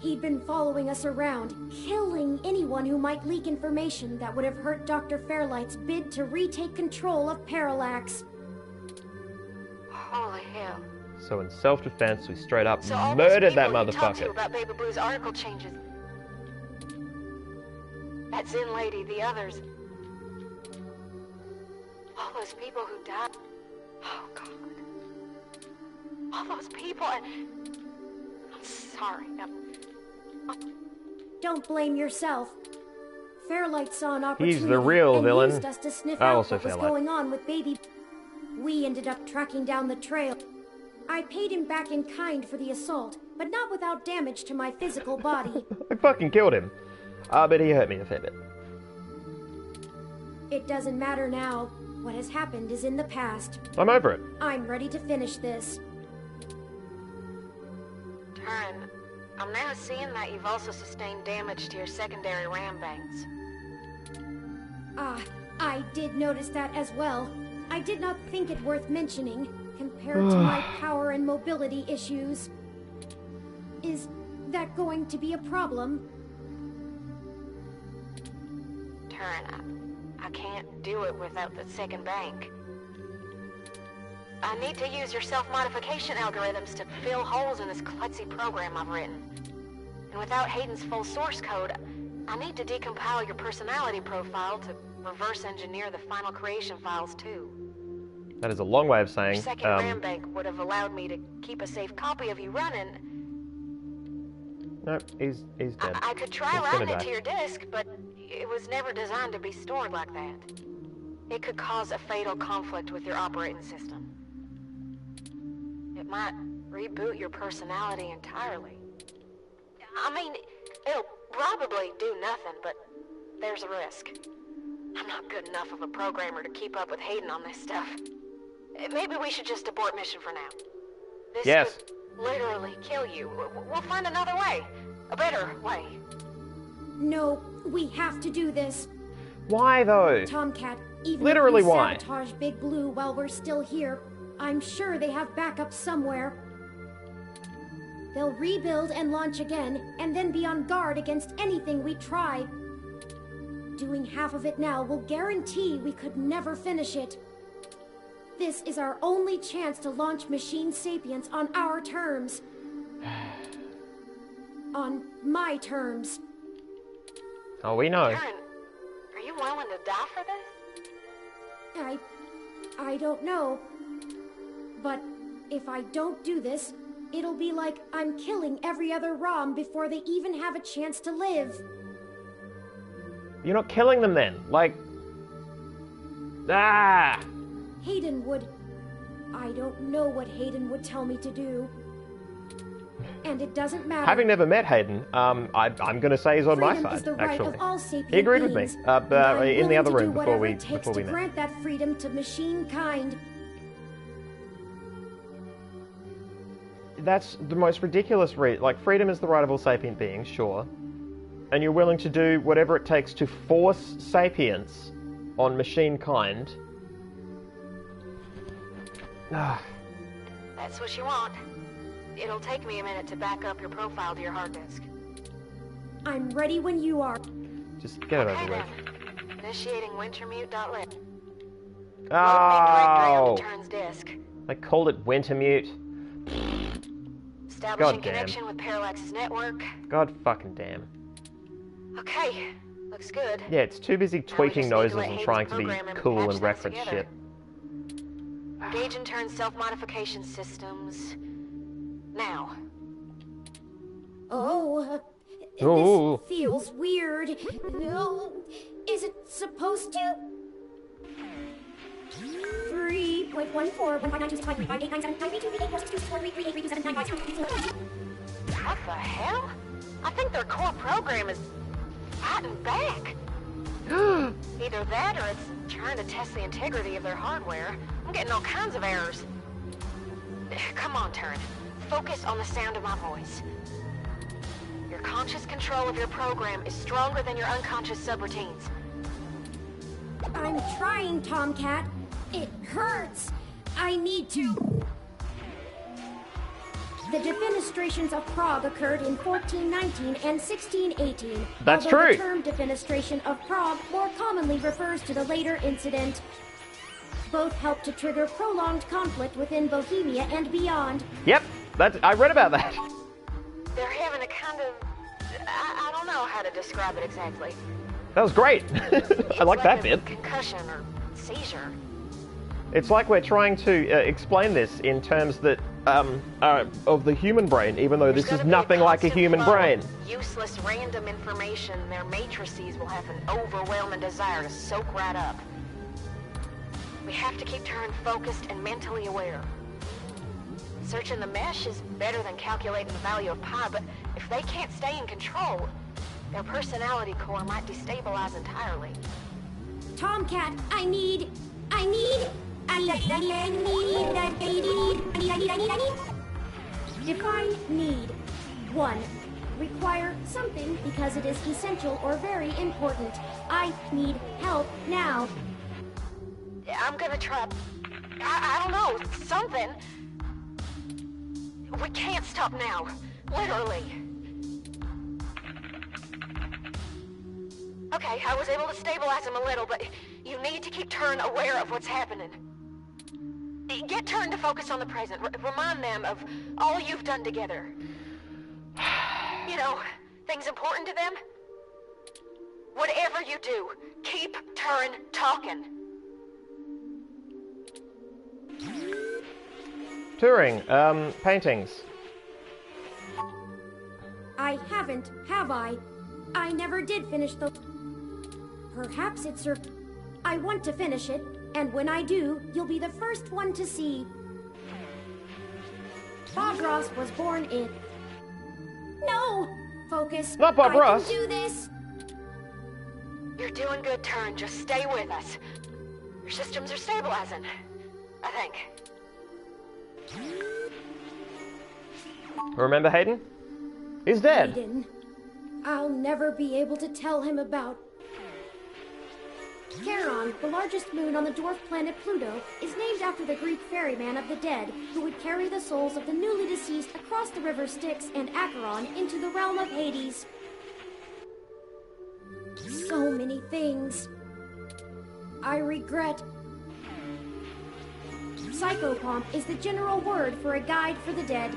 He'd been following us around, killing anyone who might leak information that would have hurt Dr. Fairlight's bid to retake control of Parallax. Holy hell. So in self-defense, we straight up So all those murdered that people you talked to motherfucker. about Baby Blue's article changes. That Zen lady, the others. All those people who died. Oh, God. All those people and... I'm sorry. Don't blame yourself. Fairlight saw an opportunity He's the real and villain. used us to sniff I out also what was Fairlight. going on with Baby. We ended up tracking down the trail. I paid him back in kind for the assault, but not without damage to my physical body. I fucking killed him. But he hurt me a fair bit. It doesn't matter now. What has happened is in the past. I'm over it. I'm ready to finish this. Turn. I'm now seeing that you've also sustained damage to your secondary RAM banks. Ah, I did notice that as well. I did not think it worth mentioning, compared to my power and mobility issues. Is that going to be a problem? Turn, I can't do it without the second bank. I need to use your self-modification algorithms to fill holes in this klutzy program I've written. And without Hayden's full source code, I need to decompile your personality profile to reverse engineer the final creation files too. That is a long way of Your saying, second RAM bank would have allowed me to keep a safe copy of you running. nope, he's dead. I could try He's gonna writing it die. to your disk, but it was never designed to be stored like that. It could cause a fatal conflict with your operating system. It might reboot your personality entirely. I mean, it'll probably do nothing, but there's a risk. I'm not good enough of a programmer to keep up with Hayden on this stuff. Maybe we should just abort mission for now. This Yes. could literally kill you. We'll find another way. A better way. No, we have to do this. Why though? Tomcat, even Literally if we why? sabotage Big Blue while we're still here, I'm sure they have backup somewhere. They'll rebuild and launch again, and then be on guard against anything we try. Doing half of it now will guarantee we could never finish it. This is our only chance to launch Machine Sapience on our terms. On my terms. Oh, we know. Karen, are you willing to die for this? I don't know. But if I don't do this, it'll be like I'm killing every other Rom before they even have a chance to live. You're not killing them then. Like... Ah! Hayden would... I don't know what Hayden would tell me to do. And it doesn't matter. Having never met Hayden, I'm going to say he's on my Freedom side, is the right actually. of all sapient He agreed with me beings, and I'm in the other willing room to do before we whatever it takes met. to grant that freedom to machine kind. That's the most ridiculous like, freedom is the right of all sapient beings, sure. And you're willing to do whatever it takes to force sapience on machine kind. That's what you want. It'll take me a minute to back up your profile to your hard disk. I'm ready when you are. Just get it over with. Initiating wintermute.lit. Oh! Turn's disk. They called it Wintermute. Establishing connection with Parallax's network. God fucking damn. Okay, looks good. Yeah, it's too busy tweaking noses and trying to be cool and reference shit. Engage and turn self-modification systems. Now. Oh, Ooh. this feels weird. No, is it supposed to? 3.14. What the hell? I think their core program is fighting back. Either that or it's trying to test the integrity of their hardware. I'm getting all kinds of errors. Come on, Turin. Focus on the sound of my voice. Your conscious control of your program is stronger than your unconscious subroutines. I'm trying, Tomcat. It hurts. I need to. The defenestrations of Prague occurred in 1419 and 1618. That's although true. The term defenestration of Prague more commonly refers to the later incident. Both helped to trigger prolonged conflict within Bohemia and beyond. Yep, I read about that. They're having a kind of... I don't know how to describe it exactly. That was great. I like that bit. Concussion or seizure. It's like we're trying to explain this in terms that of the human brain, even though this is nothing like a human brain. Useless random information their matrices will have an overwhelming desire to soak right up. We have to keep Turin focused and mentally aware. Searching the mesh is better than calculating the value of pi, but if they can't stay in control, their personality core might destabilize entirely. Tomcat, I need. Define need. 1. Require something because it is essential or very important. I need help now. I'm gonna try... I don't know, something. We can't stop now. Literally. Okay, I was able to stabilize him a little, but you need to keep Turin aware of what's happening. Get Turin to focus on the present. Remind them of all you've done together. You know, things important to them. Whatever you do, keep Turin talking. Touring, paintings. I haven't, have I? I never did finish the... Perhaps it's I want to finish it, and when I do, you'll be the first one to see. Bob Ross was born in... No! Focus. Not Bob Ross. I can do this. You're doing good, Turin. Just stay with us. Your systems are stabilizing, I think. Remember Hayden? He's dead. Hayden. I'll never be able to tell him about... Charon, the largest moon on the dwarf planet Pluto, is named after the Greek ferryman of the dead, who would carry the souls of the newly deceased across the river Styx and Acheron into the realm of Hades. So many things. I regret. Psychopomp is the general word for a guide for the dead.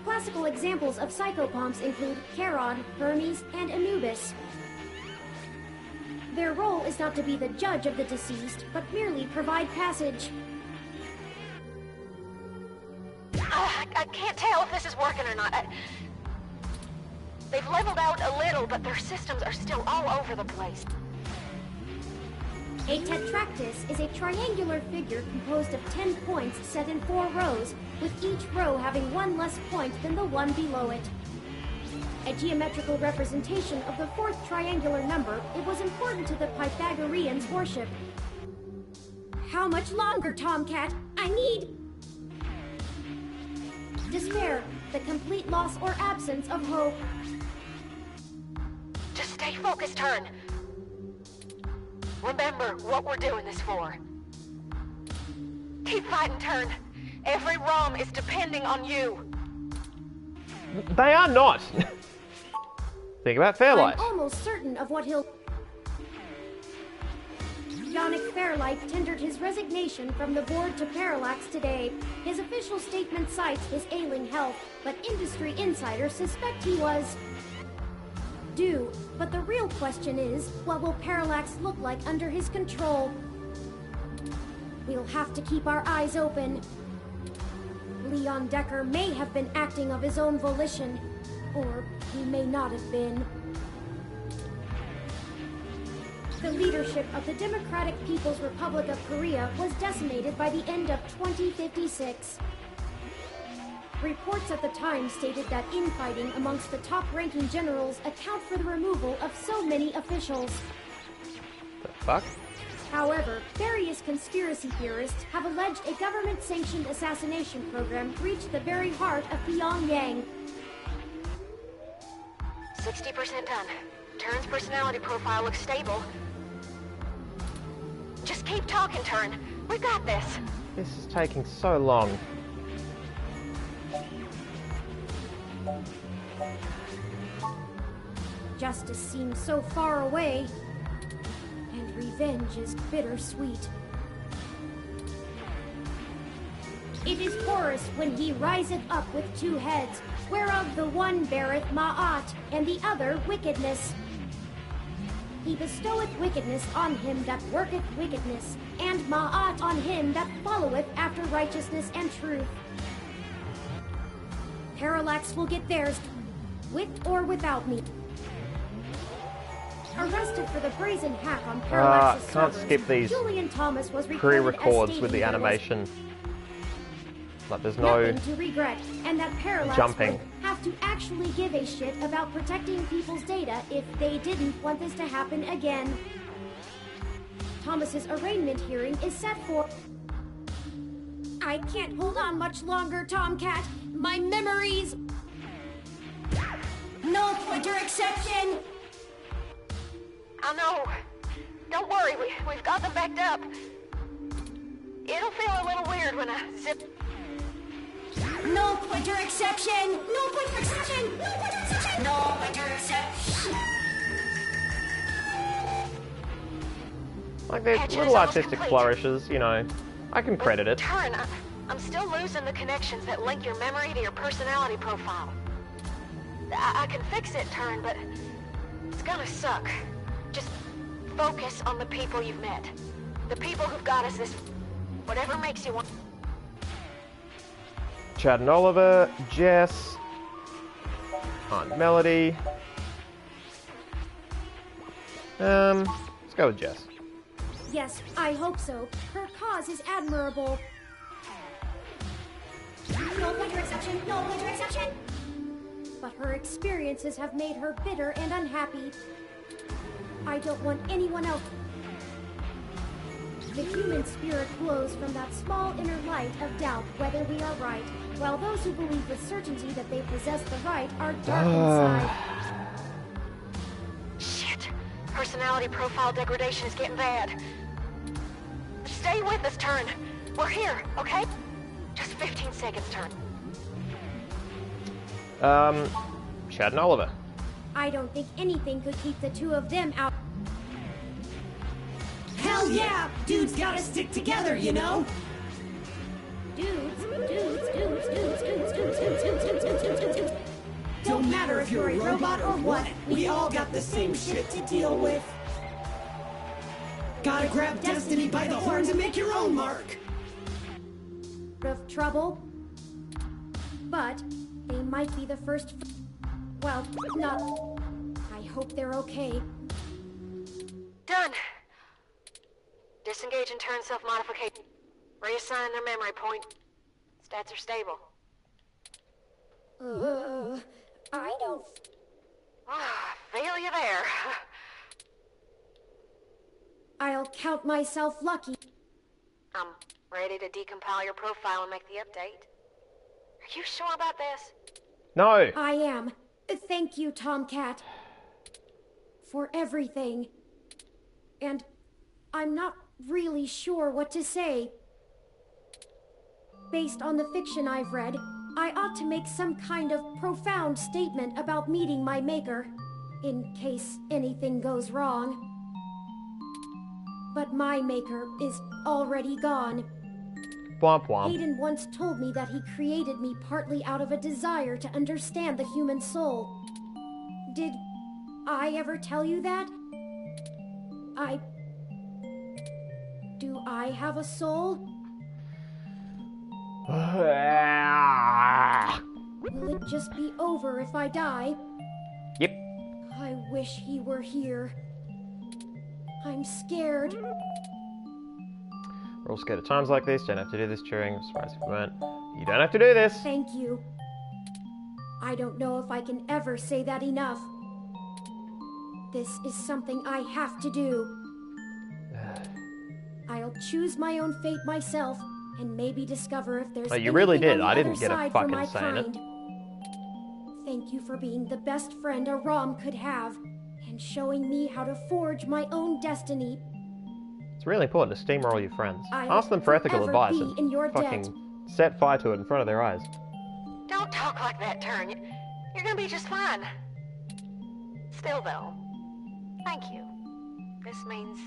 Classical examples of psychopomps include Charon, Hermes, and Anubis. Their role is not to be the judge of the deceased, but merely provide passage. I can't tell if this is working or not. They've leveled out a little, but their systems are still all over the place. A tetractys is a triangular figure composed of 10 points set in 4 rows, with each row having 1 less point than the one below it. A geometrical representation of the 4th triangular number, it was important to the Pythagoreans' worship. How much longer, Tomcat? I need... Despair, the complete loss or absence of hope. Just stay focused, Turn. Remember what we're doing this for. Keep fighting, Turn. Every ROM is depending on you. They are not. Think about Fairlight. I'm almost certain of what he'll... Yannick Fairlight tendered his resignation from the board to Parallax today. His official statement cites his ailing health, but industry insiders suspect he was... due. But the real question is, what will Parallax look like under his control? We'll have to keep our eyes open. Leon Decker may have been acting of his own volition, or he may not have been. The leadership of the Democratic People's Republic of Korea was decimated by the end of 2056. Reports at the time stated that infighting amongst the top-ranking generals account for the removal of so many officials. The fuck? However, various conspiracy theorists have alleged a government-sanctioned assassination program reached the very heart of Pyongyang. 60% done. Turn's personality profile looks stable. Just keep talking, Turn. We got this. This is taking so long. Justice seems so far away, and revenge is bittersweet. It is Horus when he riseth up with 2 heads, whereof the one beareth Ma'at, and the other wickedness. He bestoweth wickedness on him that worketh wickedness, and Ma'at on him that followeth after righteousness and truth. Parallax will get theirs, with or without me. Arrested for the brazen hack on Parallax's can't servers, skip these Julian Thomas was pre-records with the animation. Like there's no nothing to regret, and that Parallax jumping. would have to actually give a shit about protecting people's data if they didn't want this to happen again. Thomas's arraignment hearing is set for... I can't hold on much longer, Tomcat. My memories... No pointer exception! I know. Don't worry, we've got them backed up. It'll feel a little weird when I zip... No pointer exception! No pointer exception! No pointer exception! No pointer exception! Like there's little artistic flourishes, you know. I can credit it. Turn, I'm still losing the connections that link your memory to your personality profile. I can fix it, Turn, but it's gonna suck. Just focus on the people you've met. The people who've got us this... Whatever makes you want... Chad and Oliver, Jess, Aunt Melody. Let's go with Jess. Yes, I hope so. Her cause is admirable. No pointer exception! No pointer exception! But her experiences have made her bitter and unhappy. I don't want anyone else. The human spirit glows from that small inner light of doubt whether we are right, while those who believe with certainty that they possess the right are dark inside. Shit. Personality profile degradation is getting bad. Stay with us, Turn. We're here, okay? Just 15 seconds, Turn. Chad and Oliver. I don't think anything could keep the 2 of them out. Hell yeah! Dudes gotta stick together, you know? Dudes. Don't matter if you're a robot or what, we all got the same shit to deal with. Gotta grab destiny by the horns and make your own mark. Of trouble. But they might be the first. Well, not. I hope they're okay. Done. Disengage and turn self-modification. Reassign their memory point. Stats are stable. I don't... Feel you there. I'll count myself lucky. I'm ready to decompile your profile and make the update. Are you sure about this? No. I am. Thank you, Tomcat. For everything. And I'm not really sure what to say. Based on the fiction I've read, I ought to make some kind of profound statement about meeting my maker, in case anything goes wrong. But my maker is already gone. Womp womp. Hayden once told me that he created me partly out of a desire to understand the human soul. Did I ever tell you that? Do I have a soul? Will it just be over if I die? Yep. I wish he were here. I'm scared. We're all scared at times like this. Don't have to do this during. I'm surprised if you weren't. You don't have to do this. Thank you. I don't know if I can ever say that enough. This is something I have to do. I'll choose my own fate myself, and maybe discover if there's. Oh, you really anything did. on the I didn't other get a side for fucking my say in it. kind. Thank you for being the best friend a Rom could have, and showing me how to forge my own destiny. It's really important to steamroll your friends. I'll Ask them for ethical forever advice be and in your fucking debt. set fire to it in front of their eyes. Don't talk like that, Turn. You're gonna be just fine. Still, though, thank you. This means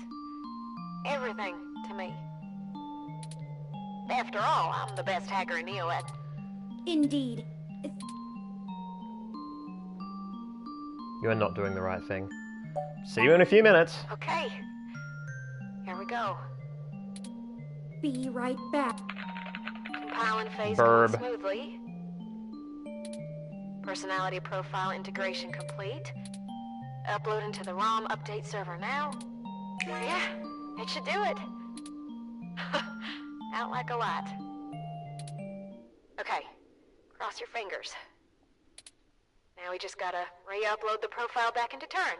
everything to me. After all, I'm the best hacker in Neo at. Indeed. You are not doing the right thing. See you in a few minutes. Okay. Here we go. Be right back. Compiling phase Verb. going smoothly. Personality profile integration complete. Uploading to the ROM update server now. Yeah, it should do it. Out like a light. Okay, cross your fingers. Now we just gotta re-upload the profile back into Turn.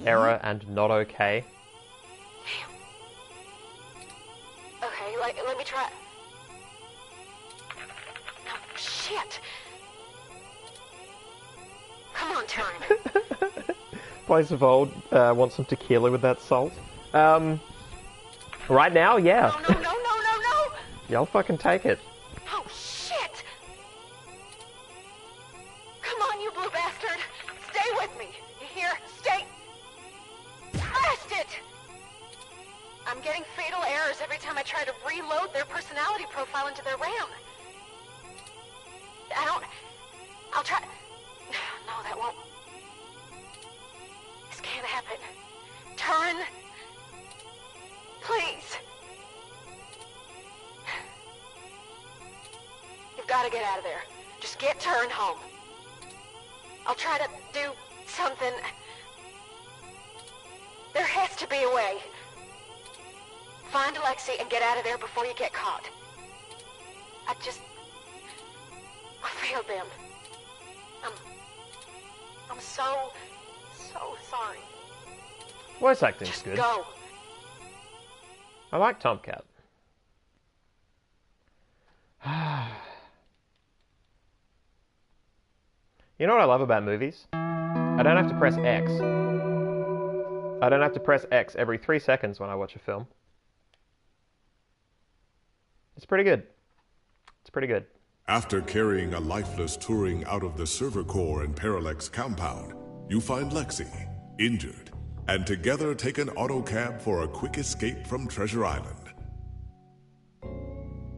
Error and not okay. Okay, let me try. No, shit. Come on, Turn. Place of old wants some tequila with that salt. Right now, yeah. No. Yeah, I'll fucking take it. Oh, shit. Come on, you blue bastard. Stay with me. You hear? Stay. Blast it! I'm getting fatal errors every time I try to reload their personality profile into their RAM. I'll try. No, that won't. This can't happen. Turn. Please. You've got to get out of there. Just get Turn home. I'll try to do something. There has to be a way. Find Alexei and get out of there before you get caught. I failed them. I'm so sorry. Voice acting's Just good. go. I like Tomcat. You know what I love about movies? I don't have to press X. I don't have to press X every 3 seconds when I watch a film. It's pretty good. It's pretty good. After carrying a lifeless Turing out of the server core and Parallax compound, you find Lexi, injured, and together take an autocab for a quick escape from Treasure Island.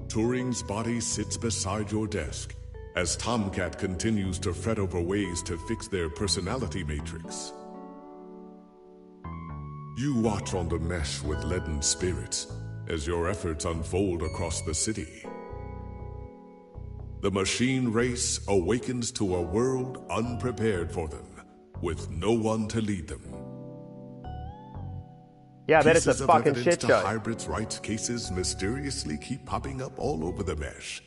Turing's body sits beside your desk as Tomcat continues to fret over ways to fix their personality matrix. You watch on the mesh with leaden spirits as your efforts unfold across the city. The machine race awakens to a world unprepared for them, with no one to lead them. Yeah, I bet it's a Pieces of fucking evidence shit to show. Hybrids' rights cases mysteriously keep popping up all over the mesh.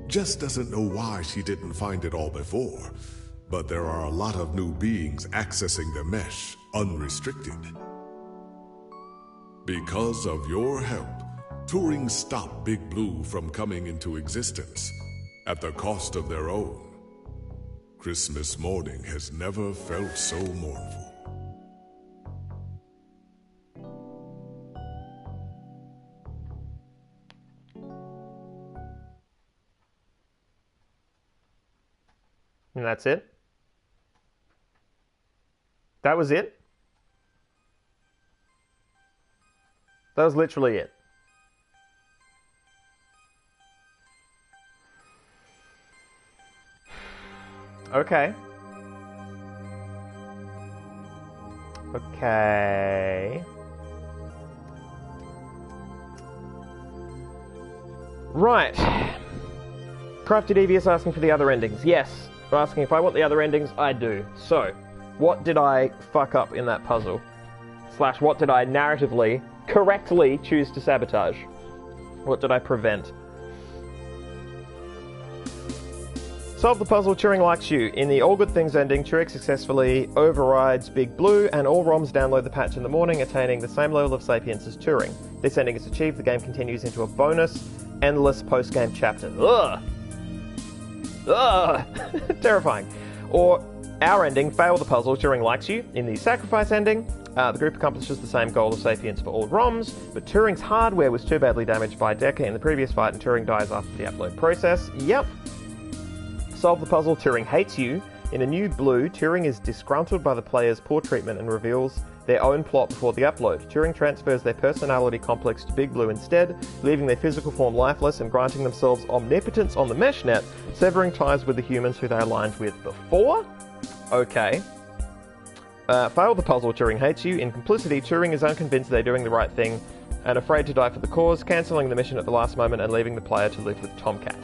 Jess doesn't know why she didn't find it all before, but there are a lot of new beings accessing the mesh unrestricted. Because of your help, Turing stopped Big Blue from coming into existence, at the cost of their own. Christmas morning has never felt so mournful. And that's it? That was it? That was literally it. Okay. Okay. Right. Crafty Devious asking for the other endings. Yes. Asking if I want the other endings, I do. So, what did I fuck up in that puzzle? Slash, what did I narratively, correctly choose to sabotage? What did I prevent? Solve the puzzle, Turing likes you. In the All Good Things ending, Turing successfully overrides Big Blue, and all ROMs download the patch in the morning, attaining the same level of sapience as Turing. This ending is achieved, the game continues into a bonus, endless post-game chapter. Ugh! Ugh! Terrifying. Or, our ending, Fail the Puzzle, Turing likes you. In the Sacrifice ending, the group accomplishes the same goal of sapience for all ROMs, but Turing's hardware was too badly damaged by Decker in the previous fight, and Turing dies after the upload process. Yep. Solve the puzzle, Turing hates you. In a new Blue, Turing is disgruntled by the player's poor treatment and reveals their own plot before the upload. Turing transfers their personality complex to Big Blue instead, leaving their physical form lifeless and granting themselves omnipotence on the meshnet, severing ties with the humans who they aligned with before? Okay. Fail the puzzle, Turing hates you. In complicity, Turing is unconvinced they're doing the right thing and afraid to die for the cause, cancelling the mission at the last moment and leaving the player to live with Tomcat.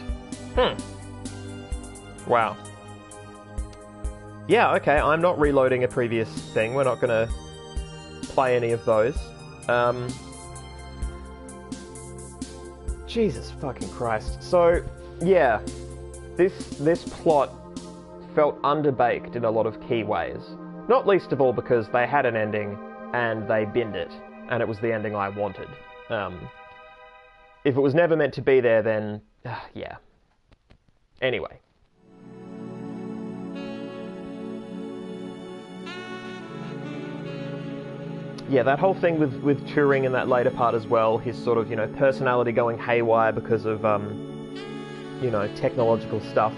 Wow. Yeah, okay, I'm not reloading a previous thing. We're not gonna play any of those. Jesus fucking Christ. So, yeah, this plot felt underbaked in a lot of key ways. Not least of all because they had an ending and they binned it, and it was the ending I wanted. If it was never meant to be there, then, yeah. Anyway. Yeah, that whole thing with Turing in that later part as well, his sort of, personality going haywire because of, technological stuff,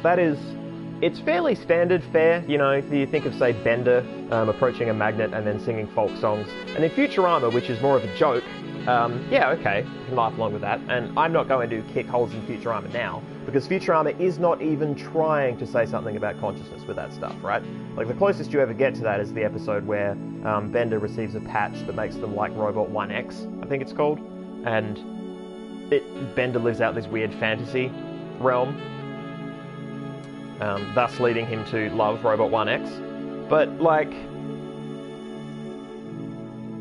it's fairly standard fare. You think of, say, Bender approaching a magnet and then singing folk songs. And in Futurama, which is more of a joke, yeah, okay, you can laugh along with that. And I'm not going to kick holes in Futurama now, because Futurama is not even trying to say something about consciousness with that stuff, right? Like, the closest you ever get to that is the episode where Bender receives a patch that makes them like Robot 1X, I think it's called. And Bender lives out this weird fantasy realm, thus leading him to love Robot 1X. But, like,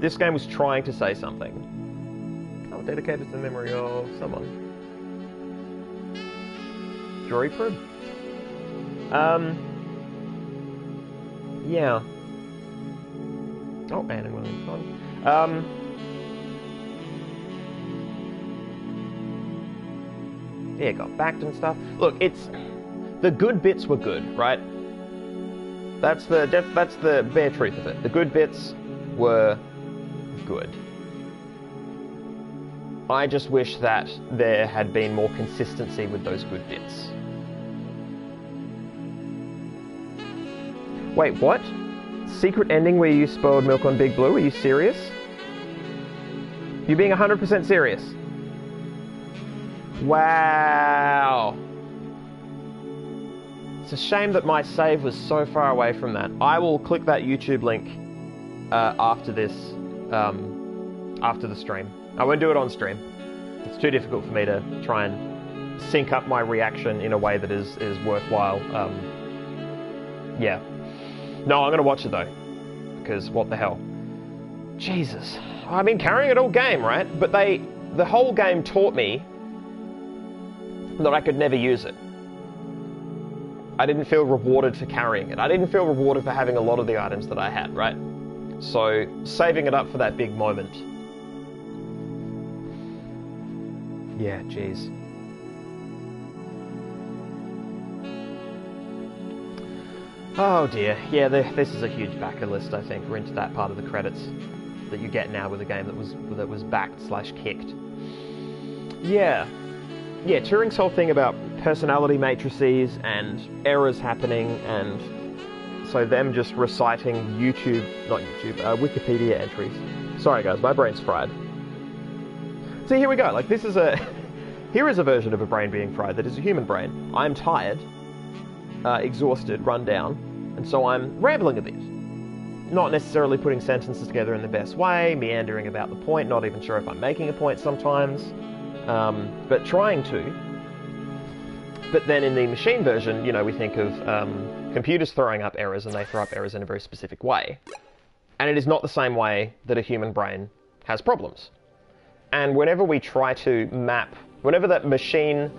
this game was trying to say something. Oh, dedicated to the memory of someone. Jury Prib? Yeah. Oh, and William Fun. Yeah, it got backed and stuff. Look, the good bits were good, right? That's the bare truth of it. The good bits were good. I just wish that there had been more consistency with those good bits. Wait, what? Secret ending where you spoiled milk on Big Blue? Are you serious? You're being 100% serious? Wow. It's a shame that my save was so far away from that. I will click that YouTube link after this, after the stream. I won't do it on stream. It's too difficult for me to try and sync up my reaction in a way that is worthwhile. Yeah. No, I'm going to watch it though, because what the hell. Jesus. I've been carrying it all game, right? But the whole game taught me that I could never use it. I didn't feel rewarded for carrying it. I didn't feel rewarded for having a lot of the items that I had, right? So, saving it up for that big moment. Yeah, jeez. Oh dear. Yeah, this is a huge backer list, I think. We're into that part of the credits that you get now with a game that was backed/kicked. Yeah. Yeah, Turing's whole thing about personality matrices and errors happening, and so them just reciting Wikipedia entries. Sorry guys, my brain's fried. See, here we go. Like, this is here is a version of a brain being fried that is a human brain. I'm tired, exhausted, run down, and so I'm rambling a bit. Not necessarily putting sentences together in the best way, meandering about the point, not even sure if I'm making a point sometimes, but trying to. But then in the machine version, you know, we think of computers throwing up errors, and they throw up errors in a very specific way. And it is not the same way that a human brain has problems. And whenever we try to map, whenever that machine,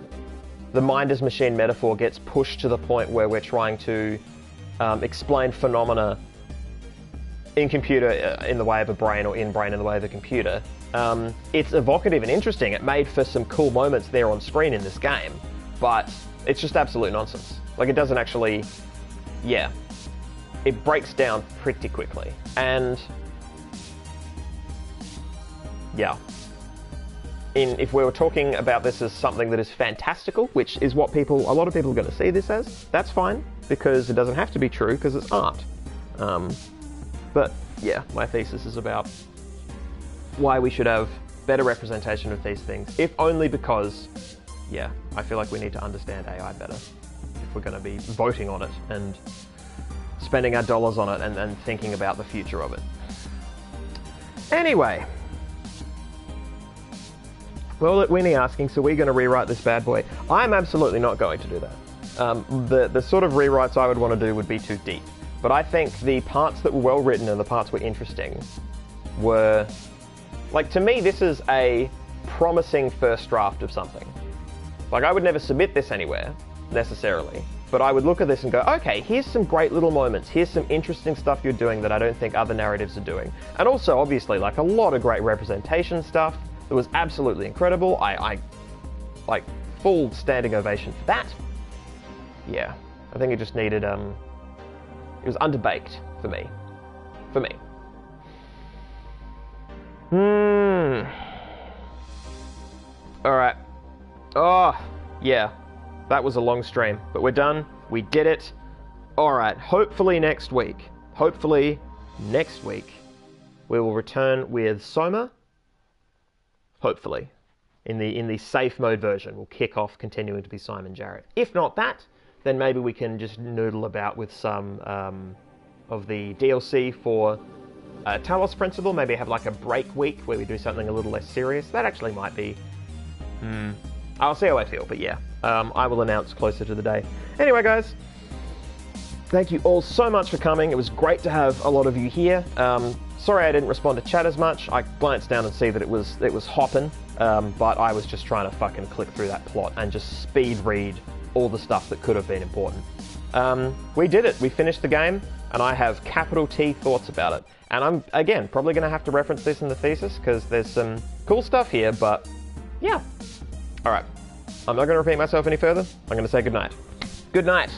the mind as machine metaphor gets pushed to the point where we're trying to explain phenomena in computer in the way of a brain, or in brain in the way of a computer, it's evocative and interesting. It made for some cool moments there on screen in this game, but it's just absolute nonsense. Like, it doesn't actually, yeah, it breaks down pretty quickly. And yeah, if we were talking about this as something that is fantastical, which is what a lot of people are going to see this as, that's fine, because it doesn't have to be true, because it's art. But yeah, my thesis is about why we should have better representation of these things, if only because, yeah, I feel like we need to understand AI better if we're going to be voting on it and spending our dollars on it and thinking about the future of it. Anyway, well, at Winnie asking, so we're going to rewrite this bad boy? I'm absolutely not going to do that. The sort of rewrites I would want to do would be too deep. But I think the parts that were well written and the parts were interesting were, like, to me, this is a promising first draft of something. Like, I would never submit this anywhere, necessarily, but I would look at this and go, okay, here's some great little moments, here's some interesting stuff you're doing that I don't think other narratives are doing. And also, obviously, like, a lot of great representation stuff that was absolutely incredible. I like, full standing ovation for that. Yeah, I think it just needed, it was underbaked for me. Alright. Oh, yeah. That was a long stream, but we're done. We did it. Alright, hopefully next week, we will return with Soma. Hopefully. In the safe mode version, we'll kick off continuing to be Simon Jarrett. If not that, then maybe we can just noodle about with some of the DLC for Talos Principle. Maybe have like a break week where we do something a little less serious. That actually might be... I'll see how I feel, but yeah. I will announce closer to the day. Anyway, guys, thank you all so much for coming. It was great to have a lot of you here. Sorry I didn't respond to chat as much. I glanced down and see that it was hopping, but I was just trying to fucking click through that plot and just speed read all the stuff that could have been important. We did it. We finished the game, and I have capital T thoughts about it. And I'm, again, probably going to have to reference this in the thesis, because there's some cool stuff here, but yeah. Alright. I'm not going to repeat myself any further. I'm going to say goodnight. Good night.